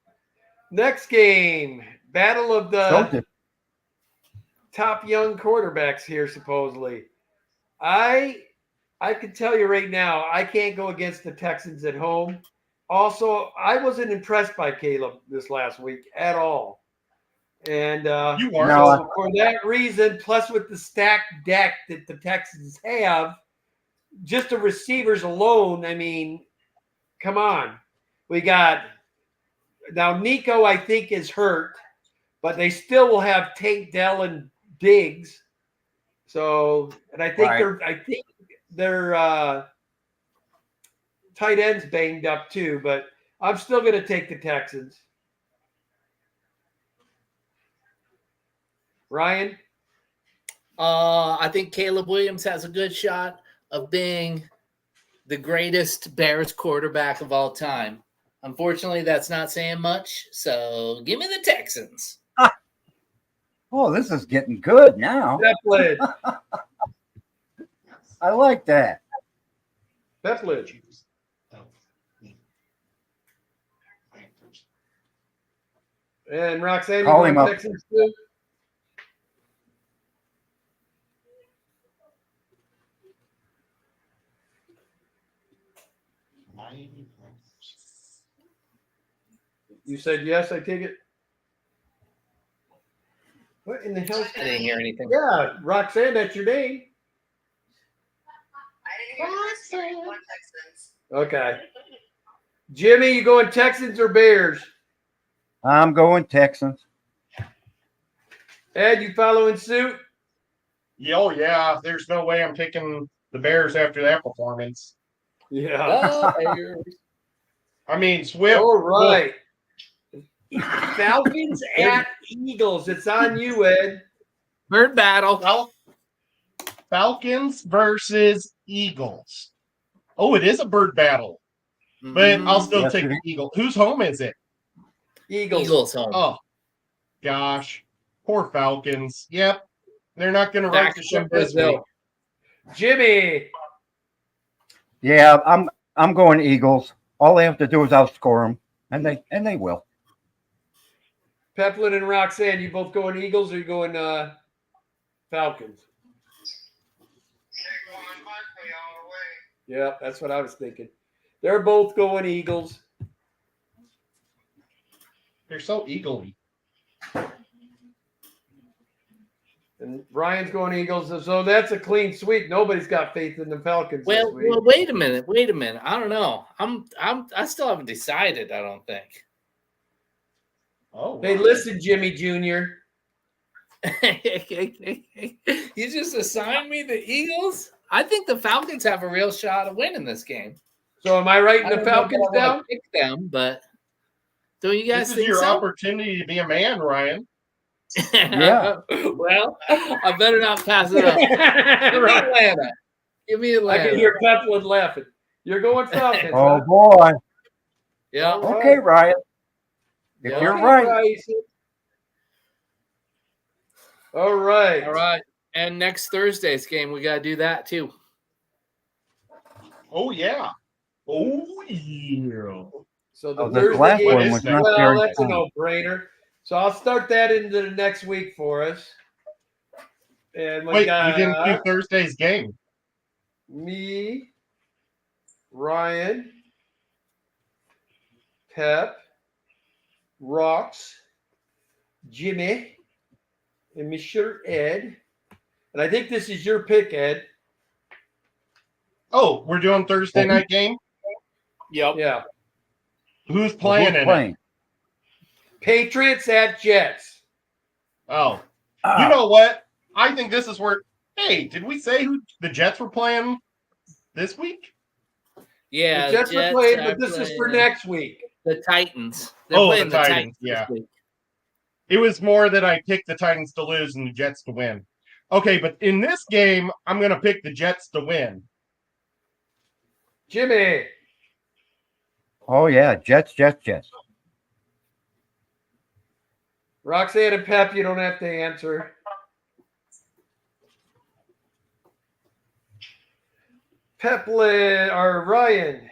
Next game, battle of the top young quarterbacks here, supposedly. I can tell you right now, I can't go against the Texans at home. Also, I wasn't impressed by Caleb this last week at all. And You are. so for that reason, plus with the stacked deck that the Texans have, just the receivers alone, I mean, come on. We got now Nico, I think, is hurt, but they still will have Tate, Dell, and Diggs. So, and I think their tight ends banged up too, but I'm still going to take the Texans. Ryan? I think Caleb Williams has a good shot of being the greatest Bears quarterback of all time. Unfortunately, that's not saying much, so give me the Texans. Oh, this is getting good now. Peplin. I like that. Peplin. And Roxanne, you Call going him up. Texans too? You said yes, I take it. What in the hell? I didn't hear anything. Yeah, Roxanne, that's your name. Okay. Jimmy, you going Texans or Bears? I'm going Texans. Ed, you following suit? Oh, yeah. There's no way I'm picking the Bears after that performance. Yeah. I mean, Swift. All right. Falcons at Eagles. It's on you, Ed. Bird battle. Falcons versus Eagles. Oh, it is a bird battle. But I'll still Yes, take it the is. Eagle. Whose home is it? Eagles. home. Oh, gosh. Poor Falcons. Yep. They're not going to Back right the ship from this Brazil. week. Jimmy. Yeah, I'm going Eagles. All they have to do is outscore them, and they will. Peplin and Roxanne, you both going Eagles or you going Falcons? Yeah, that's what I was thinking. They're both going Eagles. They're so eagle-y. And Ryan's going Eagles. So that's a clean sweep. Nobody's got faith in the Falcons this Well, week. wait a minute. I don't know. I still haven't decided. I don't think. Oh, Hey, listen, Jimmy Jr. You just assigned me the Eagles. I think the Falcons have a real shot of winning this game. So am I writing I the don't know if Falcons I wanna down? pick them, but don't you guys this is think your so? opportunity to be a man, Ryan. Yeah. Well, I better not pass it up. Give me Right. Atlanta. Give me I Atlanta. can hear Peplin laughing. You're going Falcons. Oh huh? boy. Yeah. All right. Okay, Ryan. If Yeah. you're Okay, right. Bryson. All right. All right. And next Thursday's game, we got to do that too. Oh, yeah. Oh, yeah. So the Oh, this Thursday last game one is was not very that's a fun. no-brainer. So I'll start that into the next week for us. And we Wait, got you didn't do Thursday's game. me, Ryan, Pep, Rox, Jimmy, and Mr. Ed. And I think this is your pick, Ed. Oh, we're doing Thursday night game. Yep. Yeah. Who's playing Who's in it? playing? Patriots at Jets. Oh, Ah, you know what? I think this is where. Hey, did we say who the Jets were playing this week? Yeah. The Jets are Jets playing, are but this is for playing next week. the Titans. They're Oh, playing the Titans, this yeah. week. It was more that I picked the Titans to lose and the Jets to win. Okay, but in this game, I'm going to pick the Jets to win. Jimmy. oh yeah, Jets. Roxanne and Pep, you don't have to answer. Peplin or Ryan.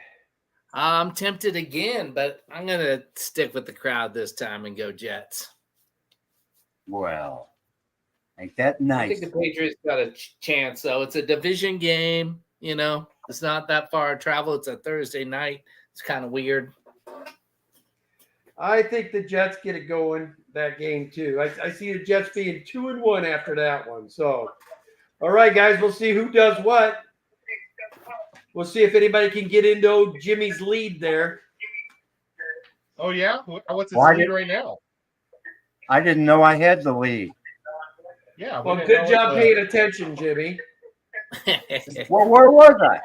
I'm tempted again, but I'm gonna stick with the crowd this time and go Jets. Well, ain't that I nice? think the Patriots got a chance, though. It's a division game. You know, it's not that far travel. It's a Thursday night. It's kind of weird. I think the Jets get it going that game too. I see the Jets being 2-1 after that one. So, all right, guys, we'll see who does what. We'll see if anybody can get into Jimmy's lead there. Oh, yeah? What's his Why lead did- right now? I didn't know I had the lead. Yeah. we Well, didn't good know job what paying attention, Jimmy. Well, where was I?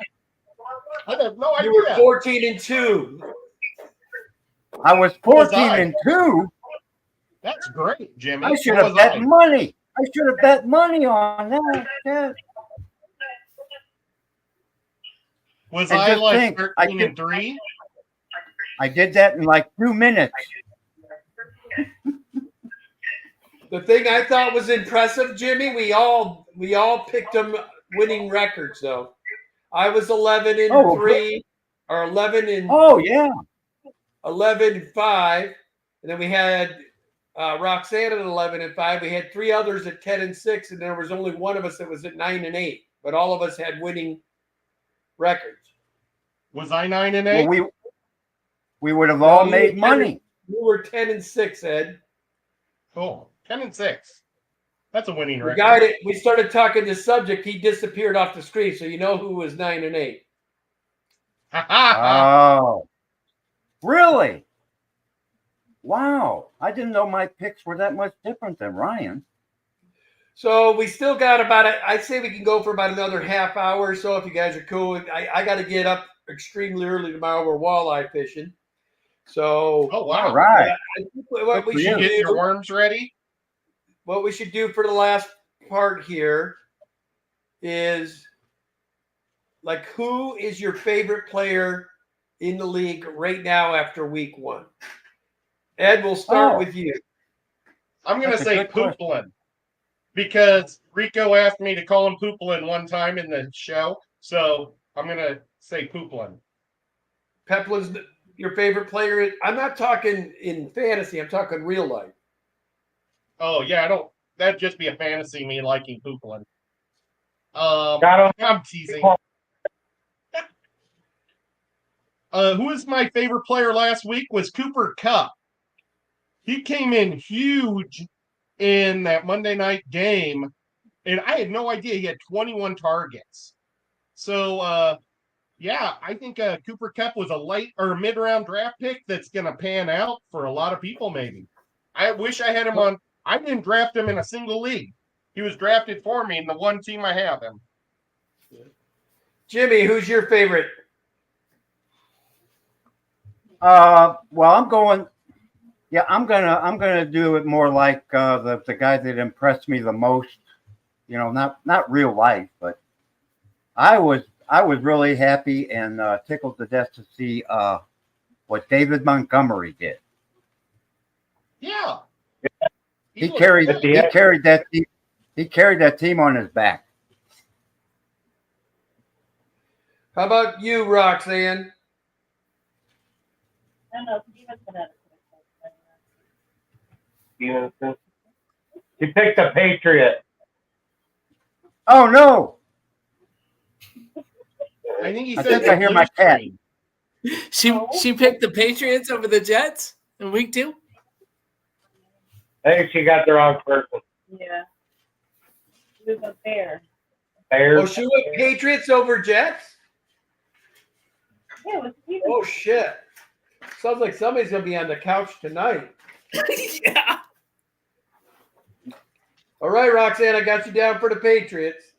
I have no You were idea. 14-2. I was was 14-2. That's great, Jimmy. I should What have was bet I? money. I should have bet money on that. Yeah. Was And I just like think, I 13-3? I did that in like 2 minutes. The thing I thought was impressive, Jimmy, we all picked them winning records though. I was 11-3 or 11 Oh yeah. 11-5, and then we had Roxanne at 11-5. We had 3 others at 10-6, and there was only one of us that was at 9-8. But all of us had winning records. Was I 9-8? Well, we would have all you made were money. We were 10-6, Ed. Cool. 10-6. That's a winning The record. guy that we started talking this subject, he disappeared off the screen, so you know who was 9-8. Oh, really? Wow. I didn't know my picks were that much different than Ryan. So we still got I'd say we can go for about another half hour or so if you guys are cool. I got to get up extremely early tomorrow. We're walleye fishing. So Oh, wow. All right. I think what we Good for should You get your do, worms ready? what we should do for the last part here is like, who is your favorite player in the league right now after week 1? Ed, we'll start Oh. with you. I'm going to That's a say good question. Pooplin because Rico asked me to call him Pooplin one time in the show. So I'm going to say Pooplin. Peplin's your favorite player. I'm not talking in fantasy. I'm talking real life. Oh, yeah. That'd just be a fantasy, me liking Pooplin. Got him. I'm teasing. Who was my favorite player last week was Cooper Kupp. He came in huge in that Monday night game, and I had no idea he had 21 targets. So, yeah, I think Cooper Kupp was a late or mid-round draft pick that's going to pan out for a lot of people maybe. I wish I had him on. I didn't draft him in a single league. He was drafted for me in the one team I have him. Jimmy, who's your favorite? Well, I'm going. Yeah, I'm gonna do it more like the guy that impressed me the most. You know, not real life, but I was really happy and tickled to death to see what David Montgomery did. Yeah. He was carried good. he carried that team on his back. How about you, Roxanne? I don't know. He must have had He picked a Patriot. Oh no! I think he I said think I hear my cat. She picked the Patriots over the Jets in week 2. I think she got the wrong person. Yeah. He was a bear. Oh, Bears. she went Patriots over Jets? Yeah, what's he Oh shit! Sounds like somebody's gonna be on the couch tonight. Yeah. All right, Roxanne, I got you down for the Patriots.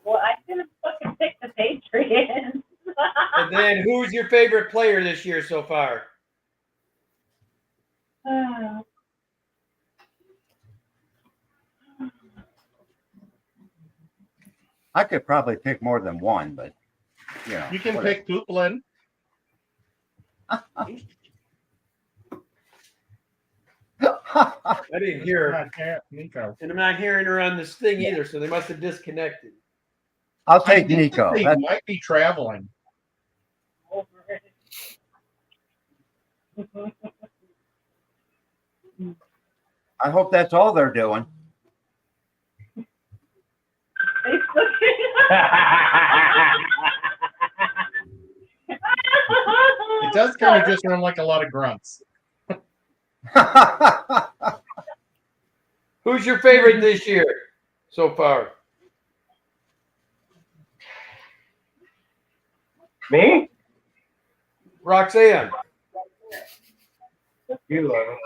Well, I didn't fucking pick the Patriots. And then, who's your favorite player this year so far? I could probably pick more than one, but you know. You can whatever. pick Copeland. I didn't hear her. Nico. And I'm not hearing her on this thing either, so they must have disconnected. I'll I take think Nico. They That's, might be traveling. I hope that's all they're doing. It does kind of just sound like a lot of grunts. Who's your favorite this year so far? Me? Roxanne. You love it.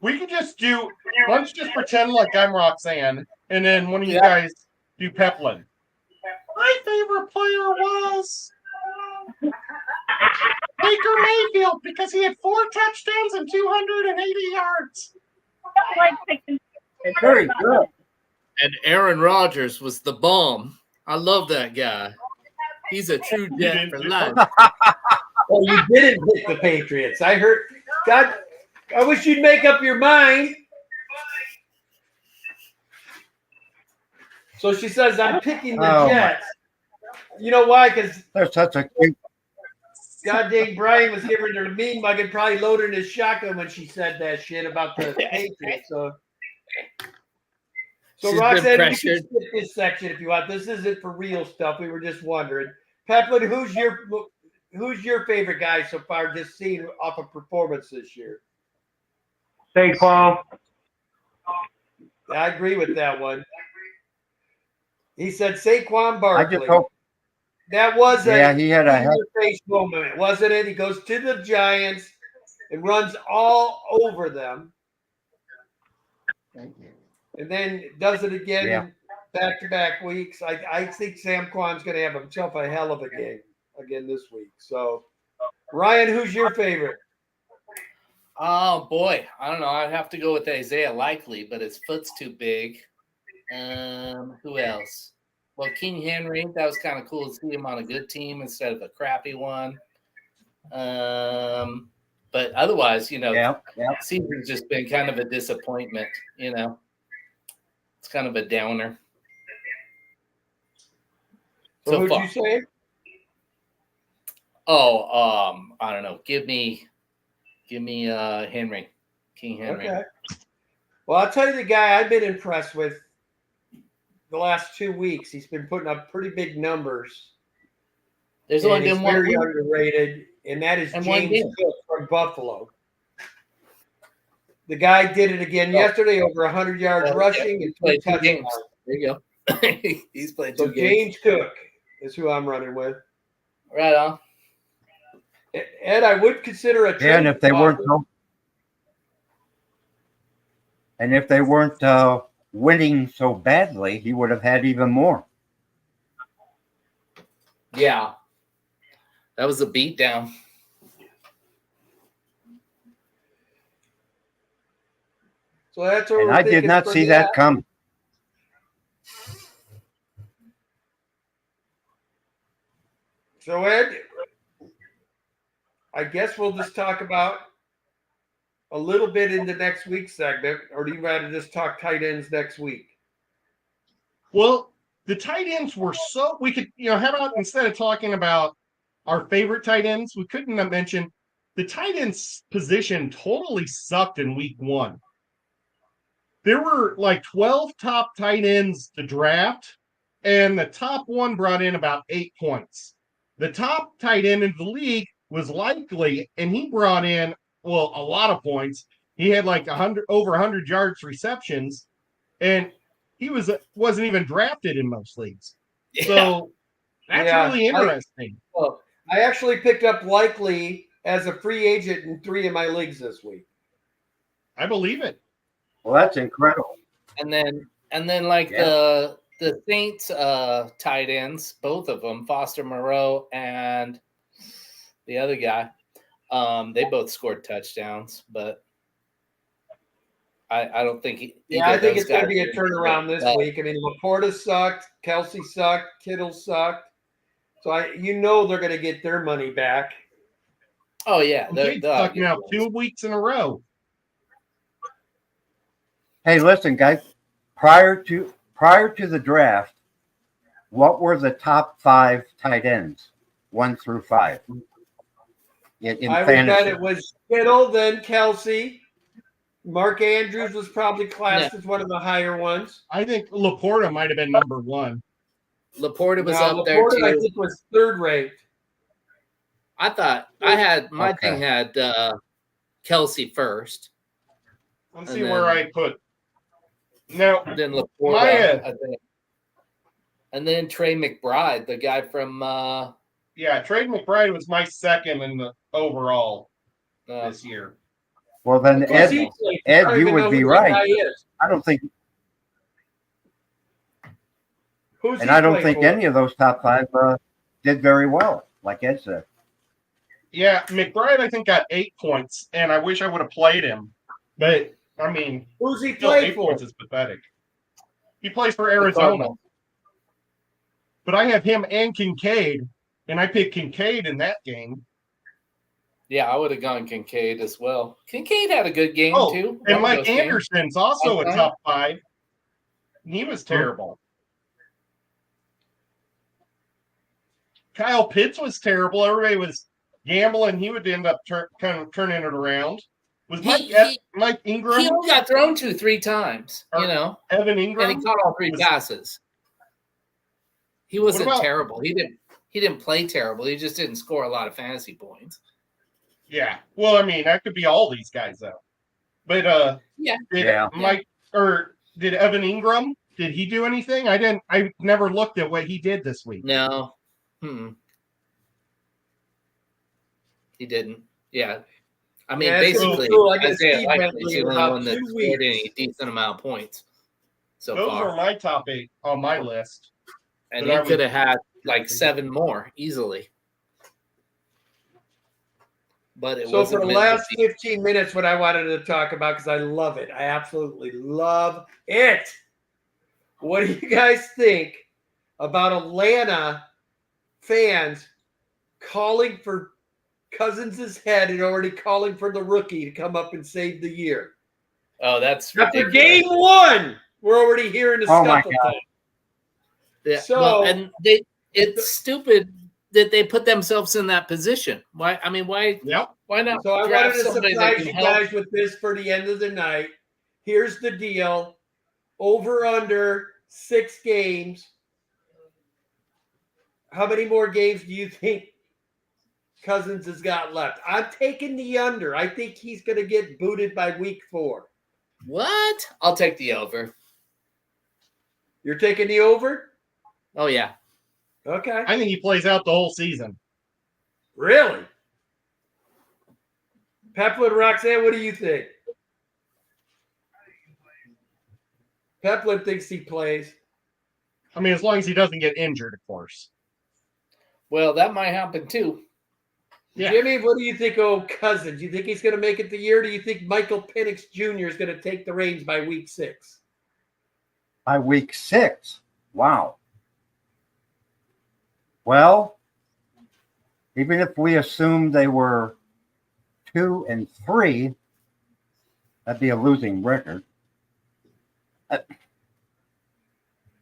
We could just do. Let's just pretend like I'm Roxanne, and then one of you Yeah. guys do Peplin. My favorite player was Baker Mayfield because he had 4 touchdowns and 280 yards. Like picking- Very good. And Aaron Rodgers was the bomb. I love that guy. He's a true Jet for life. Oh, you didn't pick the Patriots. I heard. God, I wish you'd make up your mind. So she says, I'm picking the Oh, my- Jets. You know why? Because They're such a cute. God dang Brian was giving her the mean mug and probably loading his shotgun when she said that shit about the Patriots. So She's been Roxanne, you can pressured. skip this section if you want. This isn't for real stuff. We were just wondering. Peplin, who's your favorite guy so far? Just seeing off of performance this year. Saquon. I agree with that one. He said Saquon I Barkley. just hope. That was Yeah, he had a hell. face moment, wasn't it? He goes to the Giants and runs all over them, Thank you. and then does it again Yeah. in back-to-back weeks. I think Sam Quan's going to have himself a hell of a game again this week. So, Ryan, who's your favorite? Oh boy, I don't know. I'd have to go with Isaiah Likely, but his foot's too big. Who else? Well, King Henry. That was kind of cool to see him on a good team instead of a crappy one. But otherwise, Yeah. season's just been kind of a disappointment. It's kind of a downer. So So who'd far. you say? Oh, I don't know. Give me Henry, King Henry. Okay. Well, I'll tell you the guy I've been impressed with the last 2 weeks. He's been putting up pretty big numbers. There's And only he's been one very week. underrated, and that is And one James game. Cook from Buffalo. The guy did it again Oh. yesterday, over 100 yards Oh, rushing yeah. and 3 Played 2 touchdowns. games. There you go. He's played 2 So games. James Cook is who I'm running with. Right on. Ed, I would consider a Yeah, and trade if they weren't offer. so, and if they weren't winning so badly, he would have had even more. Yeah. That was a beatdown. So that's what And we're I did thinking not for see that come. So Ed, I guess we'll just talk about a little bit in the next week's segment, or do you rather just talk tight ends next week? Well, the tight ends were so we could, how about instead of talking about our favorite tight ends, we couldn't have mentioned the tight ends position totally sucked in week 1. There were like 12 top tight ends to draft, and the top one brought in about 8 points. The top tight end in the league was Likely, and he brought in, a lot of points. He had like over 100 yards receptions, and he wasn't even drafted in most leagues. Yeah. So that's Yeah, really interesting. Well, I actually picked up Likely as a free agent in 3 of my leagues this week. I believe it. Well, that's incredible. And then like Yeah. the Saints tight ends, both of them, Foster Moreau and the other guy, they both scored touchdowns, but I don't think Yeah, I think those it's going to guys be a are- turnaround this but- week. I mean, Laporta sucked, Kelsey sucked, Kittle sucked. So they're going to get their money back. Oh yeah, They suck now 2 weeks in a row. Hey, listen, guys. Prior to the draft, what were the top 5 tight ends, 1 through 5? In I would fantasy. bet it was Kittle, then Kelsey. Mark Andrews was probably classed as one of the higher ones. I think Laporta might have been number 1. Laporta was Now, up there Laporta, too. I think, was third ranked. I thought I had my Okay. thing had Kelsey first, Let's And see then- where I put. Now, then Laporta, Maya. I think. And then Trey McBride, the guy from yeah, Trey McBride was my second in the overall this year. Well, then Who's Who's Ed, he playing? Ed, I don't you even would know be who that right. guy is. I don't think, Who's and he I don't playing think for? any of those top 5 did very well, like Ed said. Yeah, McBride I think got 8 points, and I wish I would have played him. But I mean, Who's he still playing 8 for? points is pathetic. He plays for the Arizona, Cardinals. but I have him and Kincaid, and I picked Kincaid in that game. Yeah, I would have gone Kincaid as well. Kincaid had a good game Oh, too. and One of Mike those games. Anderson's also a Okay. top 5. He was terrible. Kyle Pitts was terrible. Everybody was gambling. He would end up kind of turning it around. Was Mike He Ingram? only got thrown to 3 times, Or- Evan and he Ingram? caught all 3 was- passes. He wasn't about- terrible. He didn't play terrible. He just didn't score a lot of fantasy points. Yeah. Well, I mean, that could be all these guys though. But Yeah. did Yeah. Mike or did Evan Ingram? Did he do anything? I never looked at what he did this week. No. He didn't. Yeah. I mean, Yeah, it's so basically, cool. I guess Isaiah Steve Likely Bentley is the in only about one that 2 scored weeks. any decent amount of points so Those far. are my top 8 on my list. And but I he would- could have had like 7 more easily. But it So for wasn't the meant to last be. 15 minutes, what I wanted to talk about, because I love it. I absolutely love it. What do you guys think about Atlanta fans calling for Cousins' head and already calling for the rookie to come up and save the year? Oh, that's After ridiculous. game 1, we're already hearing the Oh, my scuffle God. talk. Yeah, So- well, and it's stupid that they put themselves in that position. Why? I mean, why Yep. not So I draft wanted to somebody that surprise can you help? guys with this for the end of the night. Here's the deal. Over under 6 games. How many more games do you think Cousins has got left? I'm taking the under. I think he's going to get booted by week 4. What? I'll take the over. You're taking the over? Oh yeah. Okay. I think he plays out the whole season. Really? Pepler and Roxanne, what do you think? Pepler thinks he plays. I mean, as long as he doesn't get injured, of course. Well, that might happen too. Yeah. Jimmy, what do you think of Cousins? Do you think he's going to make it the year? Do you think Michael Penix Jr. is going to take the reins by week 6? By week 6. Wow. Well, even if we assume they were 2 and 3, that'd be a losing record.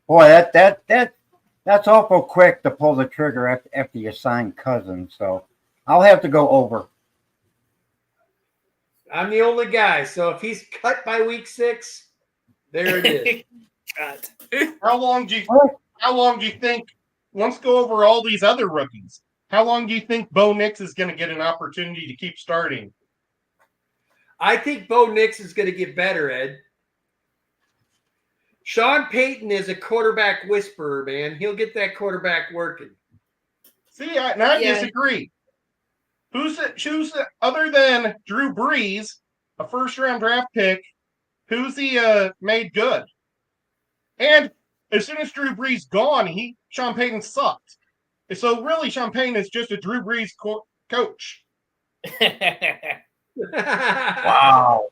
Boy, that's awful quick to pull the trigger after you sign Cousins. So I'll have to go over. I'm the only guy. So if he's cut by week 6, there it is. Cut. How long do you think? Let's go over all these other rookies. How long do you think Bo Nix is going to get an opportunity to keep starting? I think Bo Nix is going to get better, Ed. Sean Payton is a quarterback whisperer, man. He'll get that quarterback working. See, I disagree. Who's other than Drew Brees, a first-round draft pick? Who's he made good? And as soon as Drew Brees gone, Sean Payton sucked. So really, Sean Payton is just a Drew Brees coach. Wow.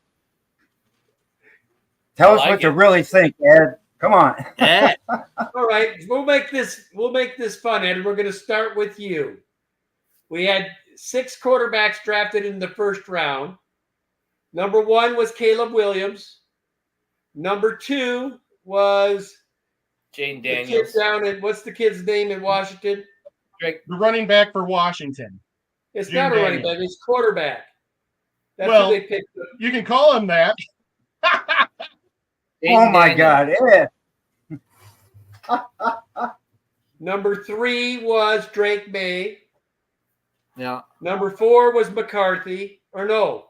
Tell us like what you it. really think, Ed. Come on. Yeah. All right, we'll make this fun, Ed. We're going to start with you. We had 6 quarterbacks drafted in the first round. Number 1 was Caleb Williams. Number 2 was Jane the kid Daniels. down in, what's the kid's name in Washington? The running back for Washington. It's Jane not a running Daniels. back, it's quarterback. That's Well, who they picked. You can call him that. Jane Oh my Daniels. God, Ed. Number 3 was Drake May. Yeah. Number 4 was McCarthy. Or no.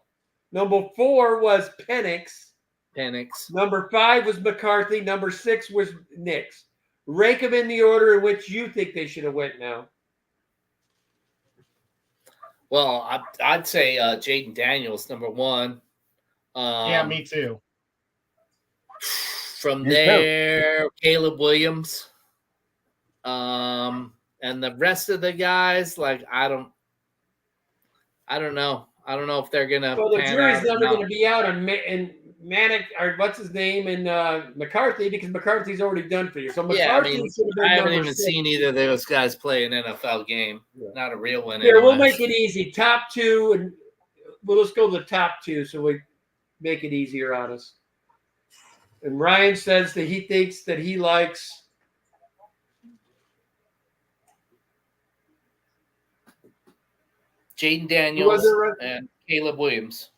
Number 4 was Penix. Penix. Number 5 was McCarthy. Number 6 was Nix. Rank them in the order in which you think they should have went now. Well, I'd say Jaden Daniels, number 1. Yeah, me too. From Me too. there, Caleb Williams. And the rest of the guys, like I don't know. I don't know if they're gonna. Well, the pan jury's out or never not. going to be out on Manic, or what's his name, in McCarthy, because McCarthy's already done for you. So McCarthy Yeah, I mean, should have been I haven't number even 6. seen either of those guys play an NFL game. Yeah. Not a real one. Here, we'll anyways. make it easy. Top 2, and we'll just go to the top 2 so we make it easier on us. And Ryan says that he thinks that he likes Jaden who Daniels was it, Ryan? and Caleb Williams.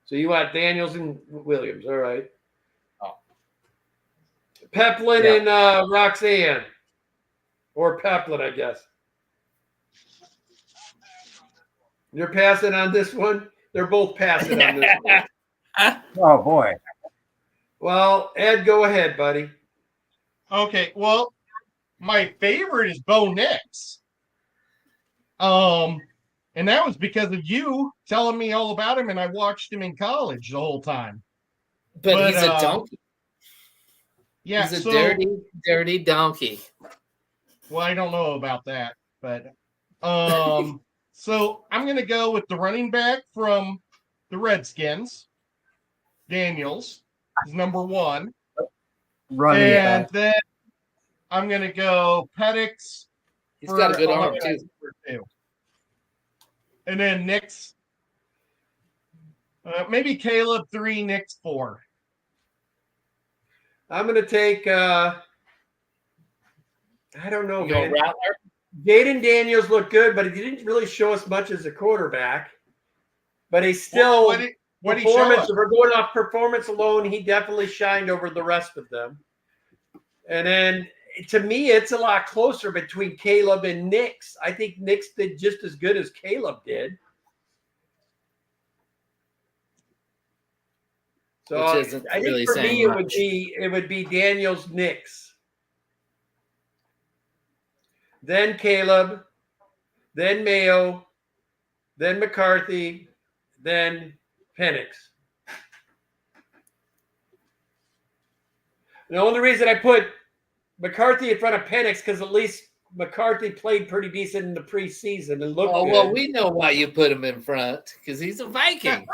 So you want Daniels and Williams. All right. Oh. Peplin Yeah. and Roxanne. Or Peplin, I guess. You're passing on this one? They're both passing on this one. Oh boy. Well, Ed, go ahead, buddy. Okay, well, my favorite is Bo Nix. And that was because of you telling me all about him, and I watched him in college the whole time. But he's a donkey. Yeah, He's a so dirty donkey. well, I don't know about that, but so I'm gonna go with the running back from the Redskins, Daniels, is number 1. Running And back. then I'm gonna go Penix. He's got a good arm for too. number 2. And then Nix. Maybe Caleb 3, Nix 4. I'm going to take, I don't know, You go man. Rattler? Jaden Daniels looked good, but he didn't really show us much as a quarterback. But he's still, What did he show performance, us? if we're going off performance alone, he definitely shined over the rest of them. And then, to me, it's a lot closer between Caleb and Nix. I think Nix did just as good as Caleb did. So Which isn't I think really for saying me much. it would be Daniels Nix. Then Caleb, then Mayo, then McCarthy, then Penix. The only reason I put McCarthy in front of Penix because at least McCarthy played pretty decent in the preseason and looked Oh, good. well, we know why you put him in front because he's a Viking.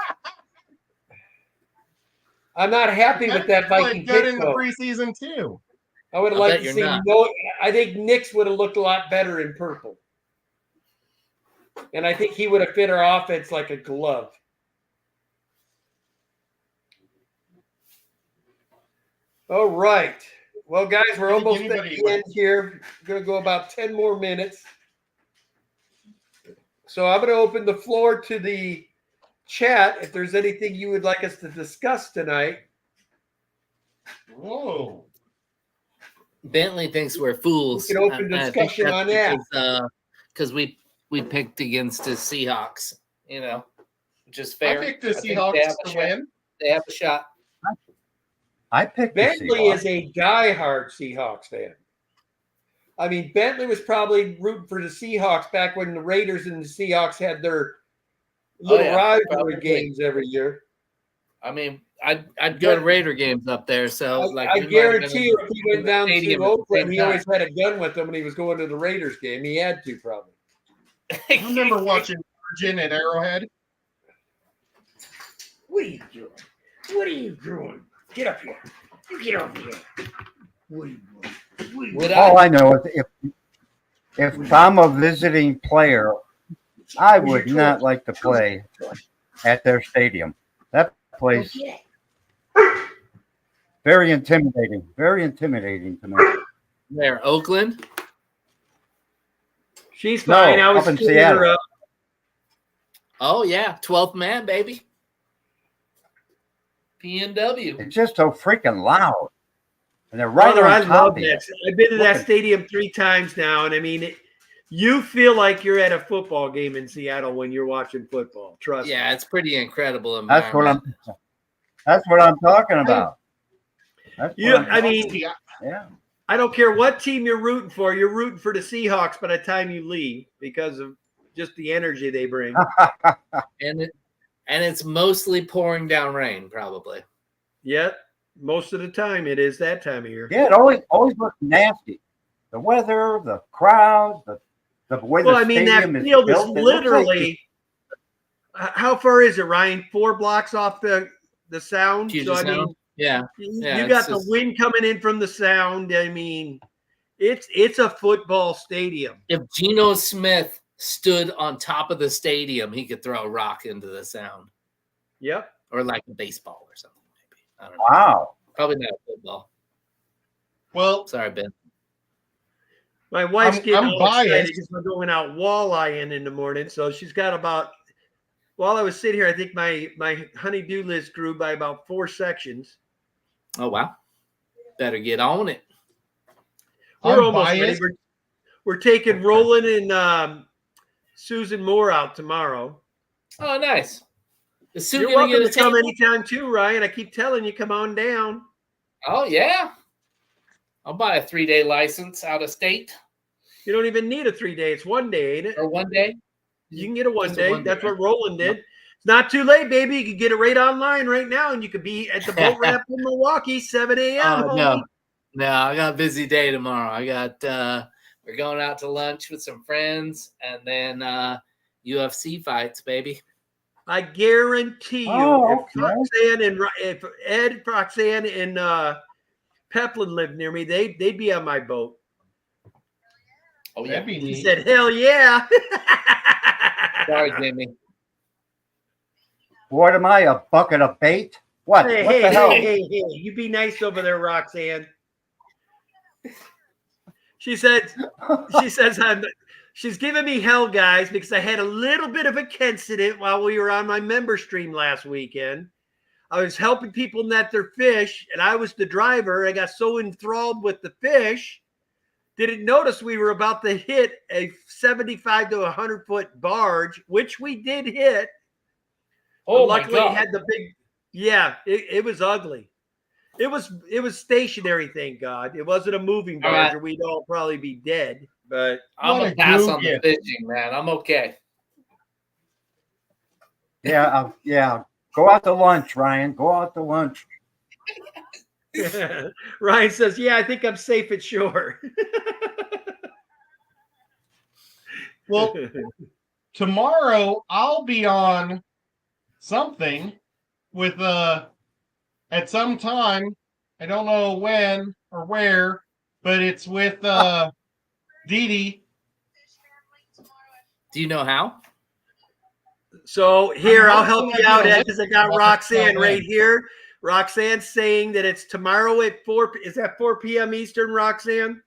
I'm not happy with that Viking Played good pick, in the though. preseason too. I would have I liked bet to you're see not. I think Nix would have looked a lot better in purple. And I think he would have fit our offense like a glove. All right. Well, guys, we're I think almost at anybody the would- end here. We're going to go about 10 more minutes. So I'm going to open the floor to the chat if there's anything you would like us to discuss tonight. Whoa. Bentley thinks we're fools. We can open And I think discussion that's on that. because we picked against the Seahawks, which is fair. I picked the I think Seahawks they have a to shot. win. They have a shot. I picked the Bentley Seahawks. is a diehard Seahawks fan. I mean, Bentley was probably rooting for the Seahawks back when the Raiders and the Seahawks had their little yeah, rivalry probably. games every year. I mean, I'd go to Raider games up there. So like, I we might have been guarantee you, if he went in the down stadium to at the Oakland, same he time. always had a gun with him when he was going to the Raiders game. He had to probably. I remember watching Virgin at Arrowhead. What are you doing? What are you doing? Get up here. You get up here. What are you doing? Would All I? I know is if I'm a visiting player, I would not like to play at their stadium. That place very intimidating to me. There, Oakland. She's fine. No, I was up in sitting her Seattle. up. Oh yeah, 12th man, baby. PNW. It's just so freaking loud, and they're right Brother, I on top love of you. that. I've been to that Looking- stadium 3 times now, and I mean, you feel like you're at a football game in Seattle when you're watching football. Trust me. Yeah, it's pretty incredible. That's what environment. That's what I'm talking about. That's You, what I'm- I mean, Yeah, yeah. I don't care what team you're rooting for. You're rooting for the Seahawks by the time you leave because of just the energy they bring. And it's mostly pouring down rain, probably. Yep, most of the time it is that time of year. Yeah, it always looks nasty. The weather, the crowd, the way Well, the I mean, that stadium is field is built. It looks like literally. How far is it, Ryan? 4 blocks off the sound. Puget So I Sound? mean, Yeah. you Yeah, got it's the just- wind coming in from the sound. I mean, it's a football stadium. If Geno Smith stood on top of the stadium, he could throw a rock into the sound, Yep. or like a baseball or something. Maybe I don't know. wow. Probably not football. well, Sorry, Ben. My wife's I'm- getting I'm all excited biased. because we're going out walleyeing in the morning. So she's got about. While I was sitting here, I think my honey-do list grew by about 4 sections. Oh wow, better get on it. We're I'm almost ready. biased. We're taking Roland and Susan Moore out tomorrow. Oh, nice. Is Sue You're gonna welcome get to a come table? anytime too, Ryan. I keep telling you, come on down. Oh yeah. I'll buy a 3-day license out of state You don't even need a 3-day. It's 1 day, ain't it? or 1 day. You can get a 1 Just a day. 1 day, That's what Roland did. It's not too late, baby. You can get it right online right now, and you could be at the boat ramp in Milwaukee, 7 a.m. Oh no, no, I got a busy day tomorrow. I got we're going out to lunch with some friends, and then UFC fights, baby. I guarantee you, Oh, if Ed, Roxanne, and Peplin lived near me, they'd be on my boat. Oh that'd be He neat. said, "Hell yeah!" Sorry, Jimmy. What am I, a bucket of bait? What? Hey, What hey, the hell? hey, you be nice over there, Roxanne. She says, she's giving me hell, guys, because I had a little bit of a incident while we were on my member stream last weekend. I was helping people net their fish, and I was the driver. I got so enthralled with the fish, didn't notice we were about to hit a 75 to 100 foot barge, which we did hit. Oh But my luckily, god! it had the big. Yeah, it was ugly. It was stationary, thank God. It wasn't a moving All barge, right. or we'd all probably be dead. But I'm What gonna a pass goof on the gift. fishing, man. I'm okay. Yeah, yeah. Go out to lunch, Ryan. Go out to lunch. Ryan says, "Yeah, I think I'm safe at shore." Well, tomorrow I'll be on something with at some time. I don't know when or where, but it's with Dee Dee. Do you know how? So here, I'm I'll help hoping you I out, get a Ed, because I got list. Roxanne I'll right tell here. Roxanne's saying that it's tomorrow at 4. Is that 4 p.m. Eastern, Roxanne?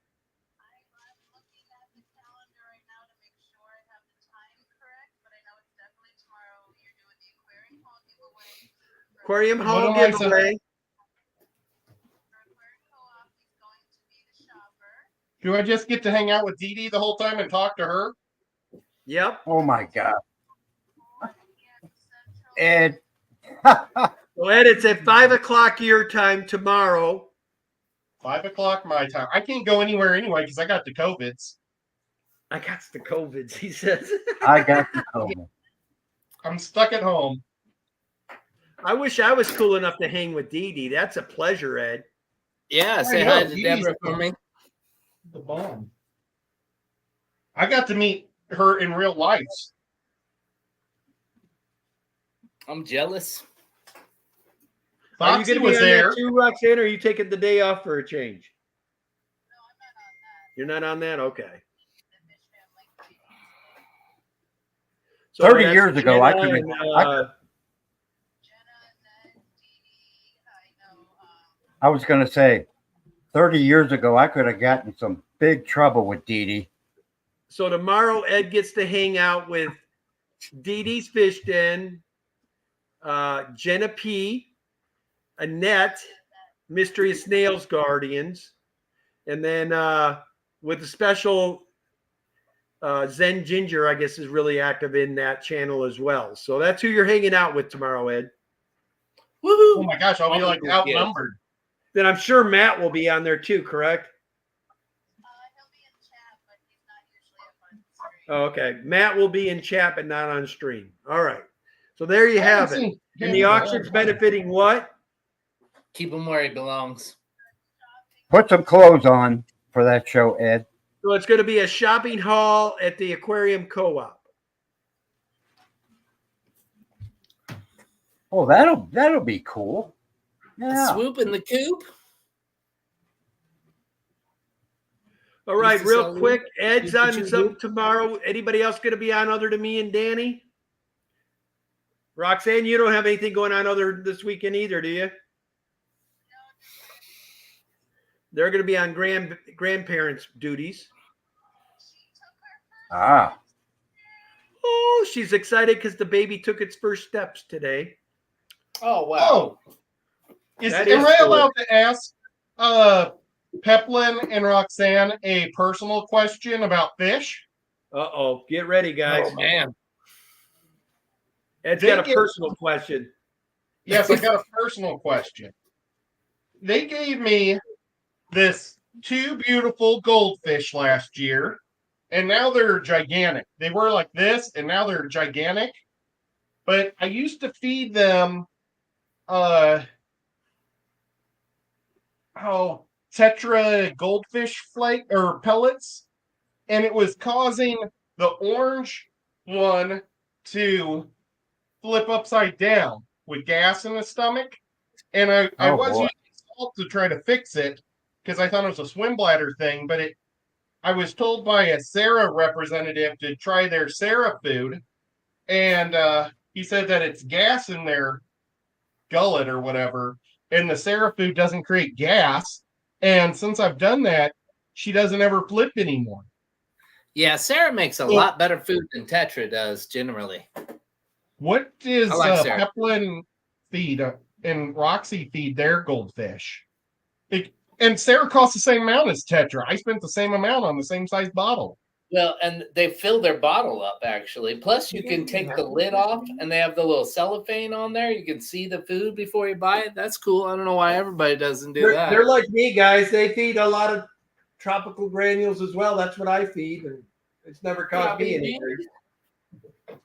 Aquarium What Hall do I say? giveaway. Do I just get to hang out with Dee Dee the whole time and talk to her? Yep. Oh my God. Ed. So Ed, it's at 5 o'clock your time tomorrow. 5 o'clock my time. I can't go anywhere anyway because I got the COVIDs. I got the COVIDs, he says. I got the COVID. I'm stuck at home. I wish I was cool enough to hang with Dee Dee. That's a pleasure, Ed. Yeah, I say know, hi to Dee Dee's Deborah for me. The bomb. I got to meet her in real life. I'm jealous. Are you Foxy going to be was on there. that too, Roxanne, or are you taking the day off for a change? You're not on that? Okay. So 30 that's years ago, I Jenna could've- and, I was going to say, 30 years ago, I could have gotten some big trouble with Dee Dee. so tomorrow, Ed gets to hang out with Dee Dee's Fish Den, Jenna P, Annette, Mystery of Snails Guardians, and then with the special Zen Ginger, I guess, is really active in that channel as well. So that's who you're hanging out with tomorrow, Ed. Oh Woohoo! my gosh, I'll be like Wonderful kids. outnumbered. Then I'm sure Matt will be on there too, correct? Oh, okay. Matt will be in chat, but not on stream. All right. So there you have it. And the auction's benefiting what? Keep him where he belongs. Put some clothes on for that show, Ed. So it's going to be a shopping haul at the Aquarium Co-op. Oh, that'll be cool. Yeah. Swoop in the coop. All right, Used to real sell quick. Ed's Choo on Choo something Group. tomorrow. Anybody else going to be on other than me and Danny? Roxanne, you don't have anything going on other this weekend either, do you? They're going to be on grandparents' duties. Ah. Oh, she's excited because the baby took its first steps today. Oh wow! Oh, That am is I cool. allowed to ask Peplin and Roxanne a personal question about fish? Uh-oh. Get ready, guys. Oh man! Ed's They got a get- personal question. Yes, I got a personal question. They gave me this 2 beautiful goldfish last year, and now they're gigantic. They were like this, and now they're gigantic. But I used to feed them Tetra goldfish flake or pellets, and it was causing the orange one to flip upside down with gas in the stomach. And I Oh, was boy. using salt to try to fix it because I thought it was a swim bladder thing, but I was told by a Sarah representative to try their Sarah food, and he said that it's gas in their gullet or whatever, and the Sarah food doesn't create gas. And since I've done that, she doesn't ever flip anymore. Yeah, Sarah makes a lot better food than Tetra does generally. What does I like Sarah. Peplin feed and Roxy feed their goldfish? And Sarah costs the same amount as Tetra. I spent the same amount on the same size bottle. Well, and they fill their bottle up actually. Plus, you can take the lid off, and they have the little cellophane on there. You can see the food before you buy it. That's cool. I don't know why everybody doesn't do that. They're like me, guys. They feed a lot of tropical granules as well. That's what I feed, and it's never caused me any grief.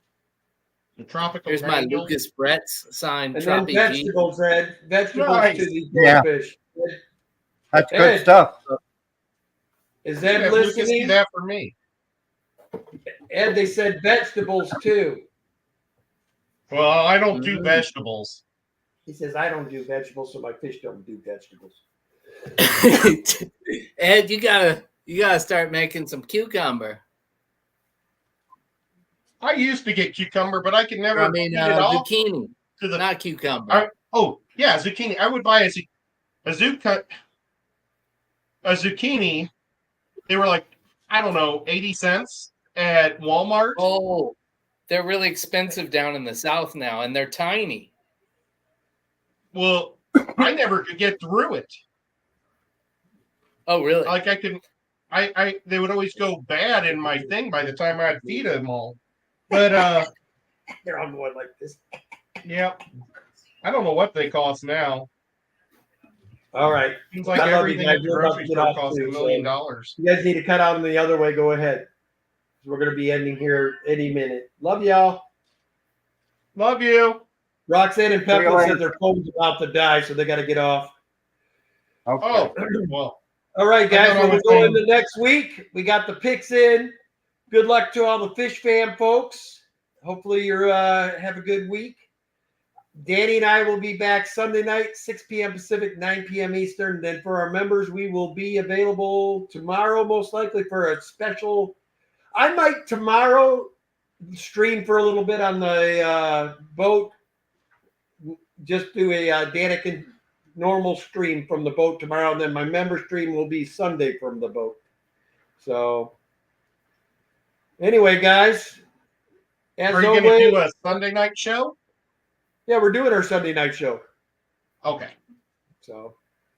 The tropical. Here's my granule. Lucas Brett's signed And then Tropi G. vegetables, Ed. Vegetables Nice. to these Yeah. goldfish. That's good Ed. stuff. Is Yeah, Ed Lucas, do listening? that for me. Ed, they said vegetables too. Well, I don't do vegetables. He says, I don't do vegetables, so my fish don't do vegetables. Ed, you gotta start making some cucumber. I used to get cucumber, but I could never I mean, eat it all zucchini, to the. not cucumber. I- Oh yeah, zucchini. I would buy a zucchini. They were like, I don't know, 80 cents at Walmart. Oh, they're really expensive down in the South now, and they're tiny. Well, I never could get through it. Oh, really? Like they would always go bad in my thing by the time I'd feed them all. But They're all going like this. yeah, I don't know what they cost now. All right. Seems like I love you everything guys. at the We're about grocery to get store off costs too, $1 million. You guys need to cut out on the other way. Go ahead. We're going to be ending here any minute. Love y'all. Love you. Roxanne and See you Pepper later. said their phone's about to die, so they got to get off. Okay. Oh, well. All right, guys. I thought I Well, we're was going saying- to next week. We got the picks in. Good luck to all the Fish Fam folks. Hopefully you have a good week. Danny and I will be back Sunday night, 6 p.m. Pacific, 9 p.m. Eastern. Then for our members, we will be available tomorrow, most likely for a special. I might tomorrow stream for a little bit on the boat. Just do a Daniken normal stream from the boat tomorrow, and then my member stream will be Sunday from the boat. So, anyway, guys, as Are you going to always, do a Sunday night show? yeah, we're doing our Sunday night show. Okay. So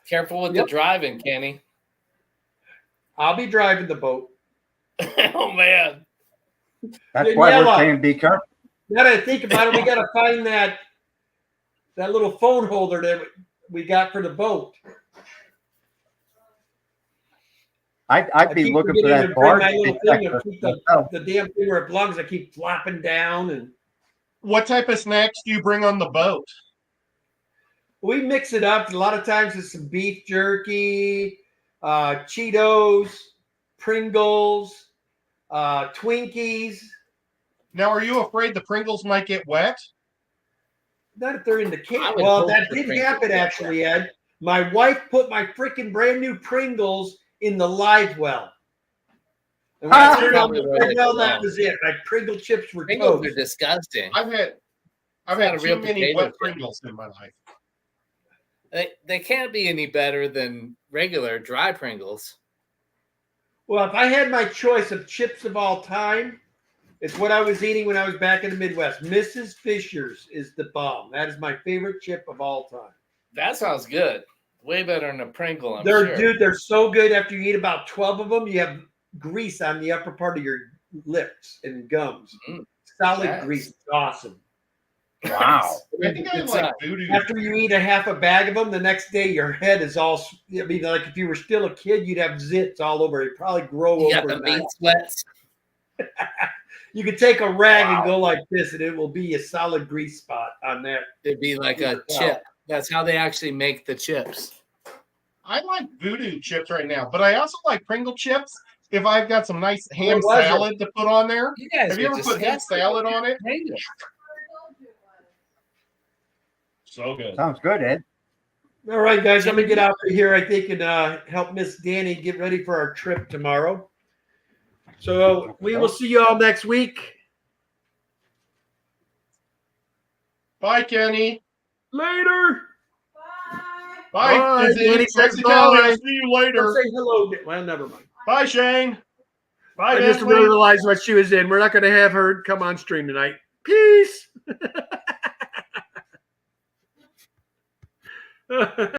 Careful with Yep. the driving, Kenny. I'll be driving the boat. Oh man. That's why we're Daniela. saying be careful. Now that I think about it, we got to find that little phone holder that we got for the boat. I'd I be keep looking for forgetting that to bring barge my little thing detector to keep myself. the damn thing where it belongs. I keep flopping down, and What type of snacks do you bring on the boat? we mix it up. A lot of times it's some beef jerky, Cheetos, Pringles, Twinkies. Now, are you afraid the Pringles might get wet? Not if they're in the I can. would Well, hope that the did Pringles happen get actually, Ed. My wife put my freaking brand new Pringles in the live well. And when I turned on the Probably where they Pringle, that belong. was it. My Pringle chips were Pringles toast. are disgusting. I've had not a too real many potato wet chip. Pringles in my life. They can't be any better than regular dry Pringles. Well, if I had my choice of chips of all time, it's what I was eating when I was back in the Midwest. Mrs. Fisher's is the bomb. That is my favorite chip of all time. That sounds good. Way better than a Pringle, I'm sure. Dude, they're so good. After you eat about 12 of them, you have grease on the upper part of your lips and gums. Mm. Solid Yes. grease. It's awesome. Wow. I think I Good like side. voodoo. After you eat a half a bag of them, the next day your head is all. I mean, like if you were still a kid, you'd have zits all over. It'd probably grow You got over. the meat sweats. You could take a rag and go like this, and it will be a solid grease spot on that. It'd be like a Wow. chip. That's how they actually make the chips. I like voodoo chips right now, but I also like Pringle chips if I've got some nice ham What was it? salad to put on there. You guys Have you are ever put ham disgusting. salad on it? Pringles. So good. Sounds good, Ed. All right, guys, I'm gonna get out of here. I think and help Miss Danny get ready for our trip tomorrow. So we will see you all next week. Bye, Kenny. Later. Bye. Bye. Is Danny it says Sexy Kelly? bye. I'll see you Don't later. say hello. Well, never mind. Bye, Shane. Bye, I just Bentley. realized what she was in. We're not going to have her come on stream tonight. Peace.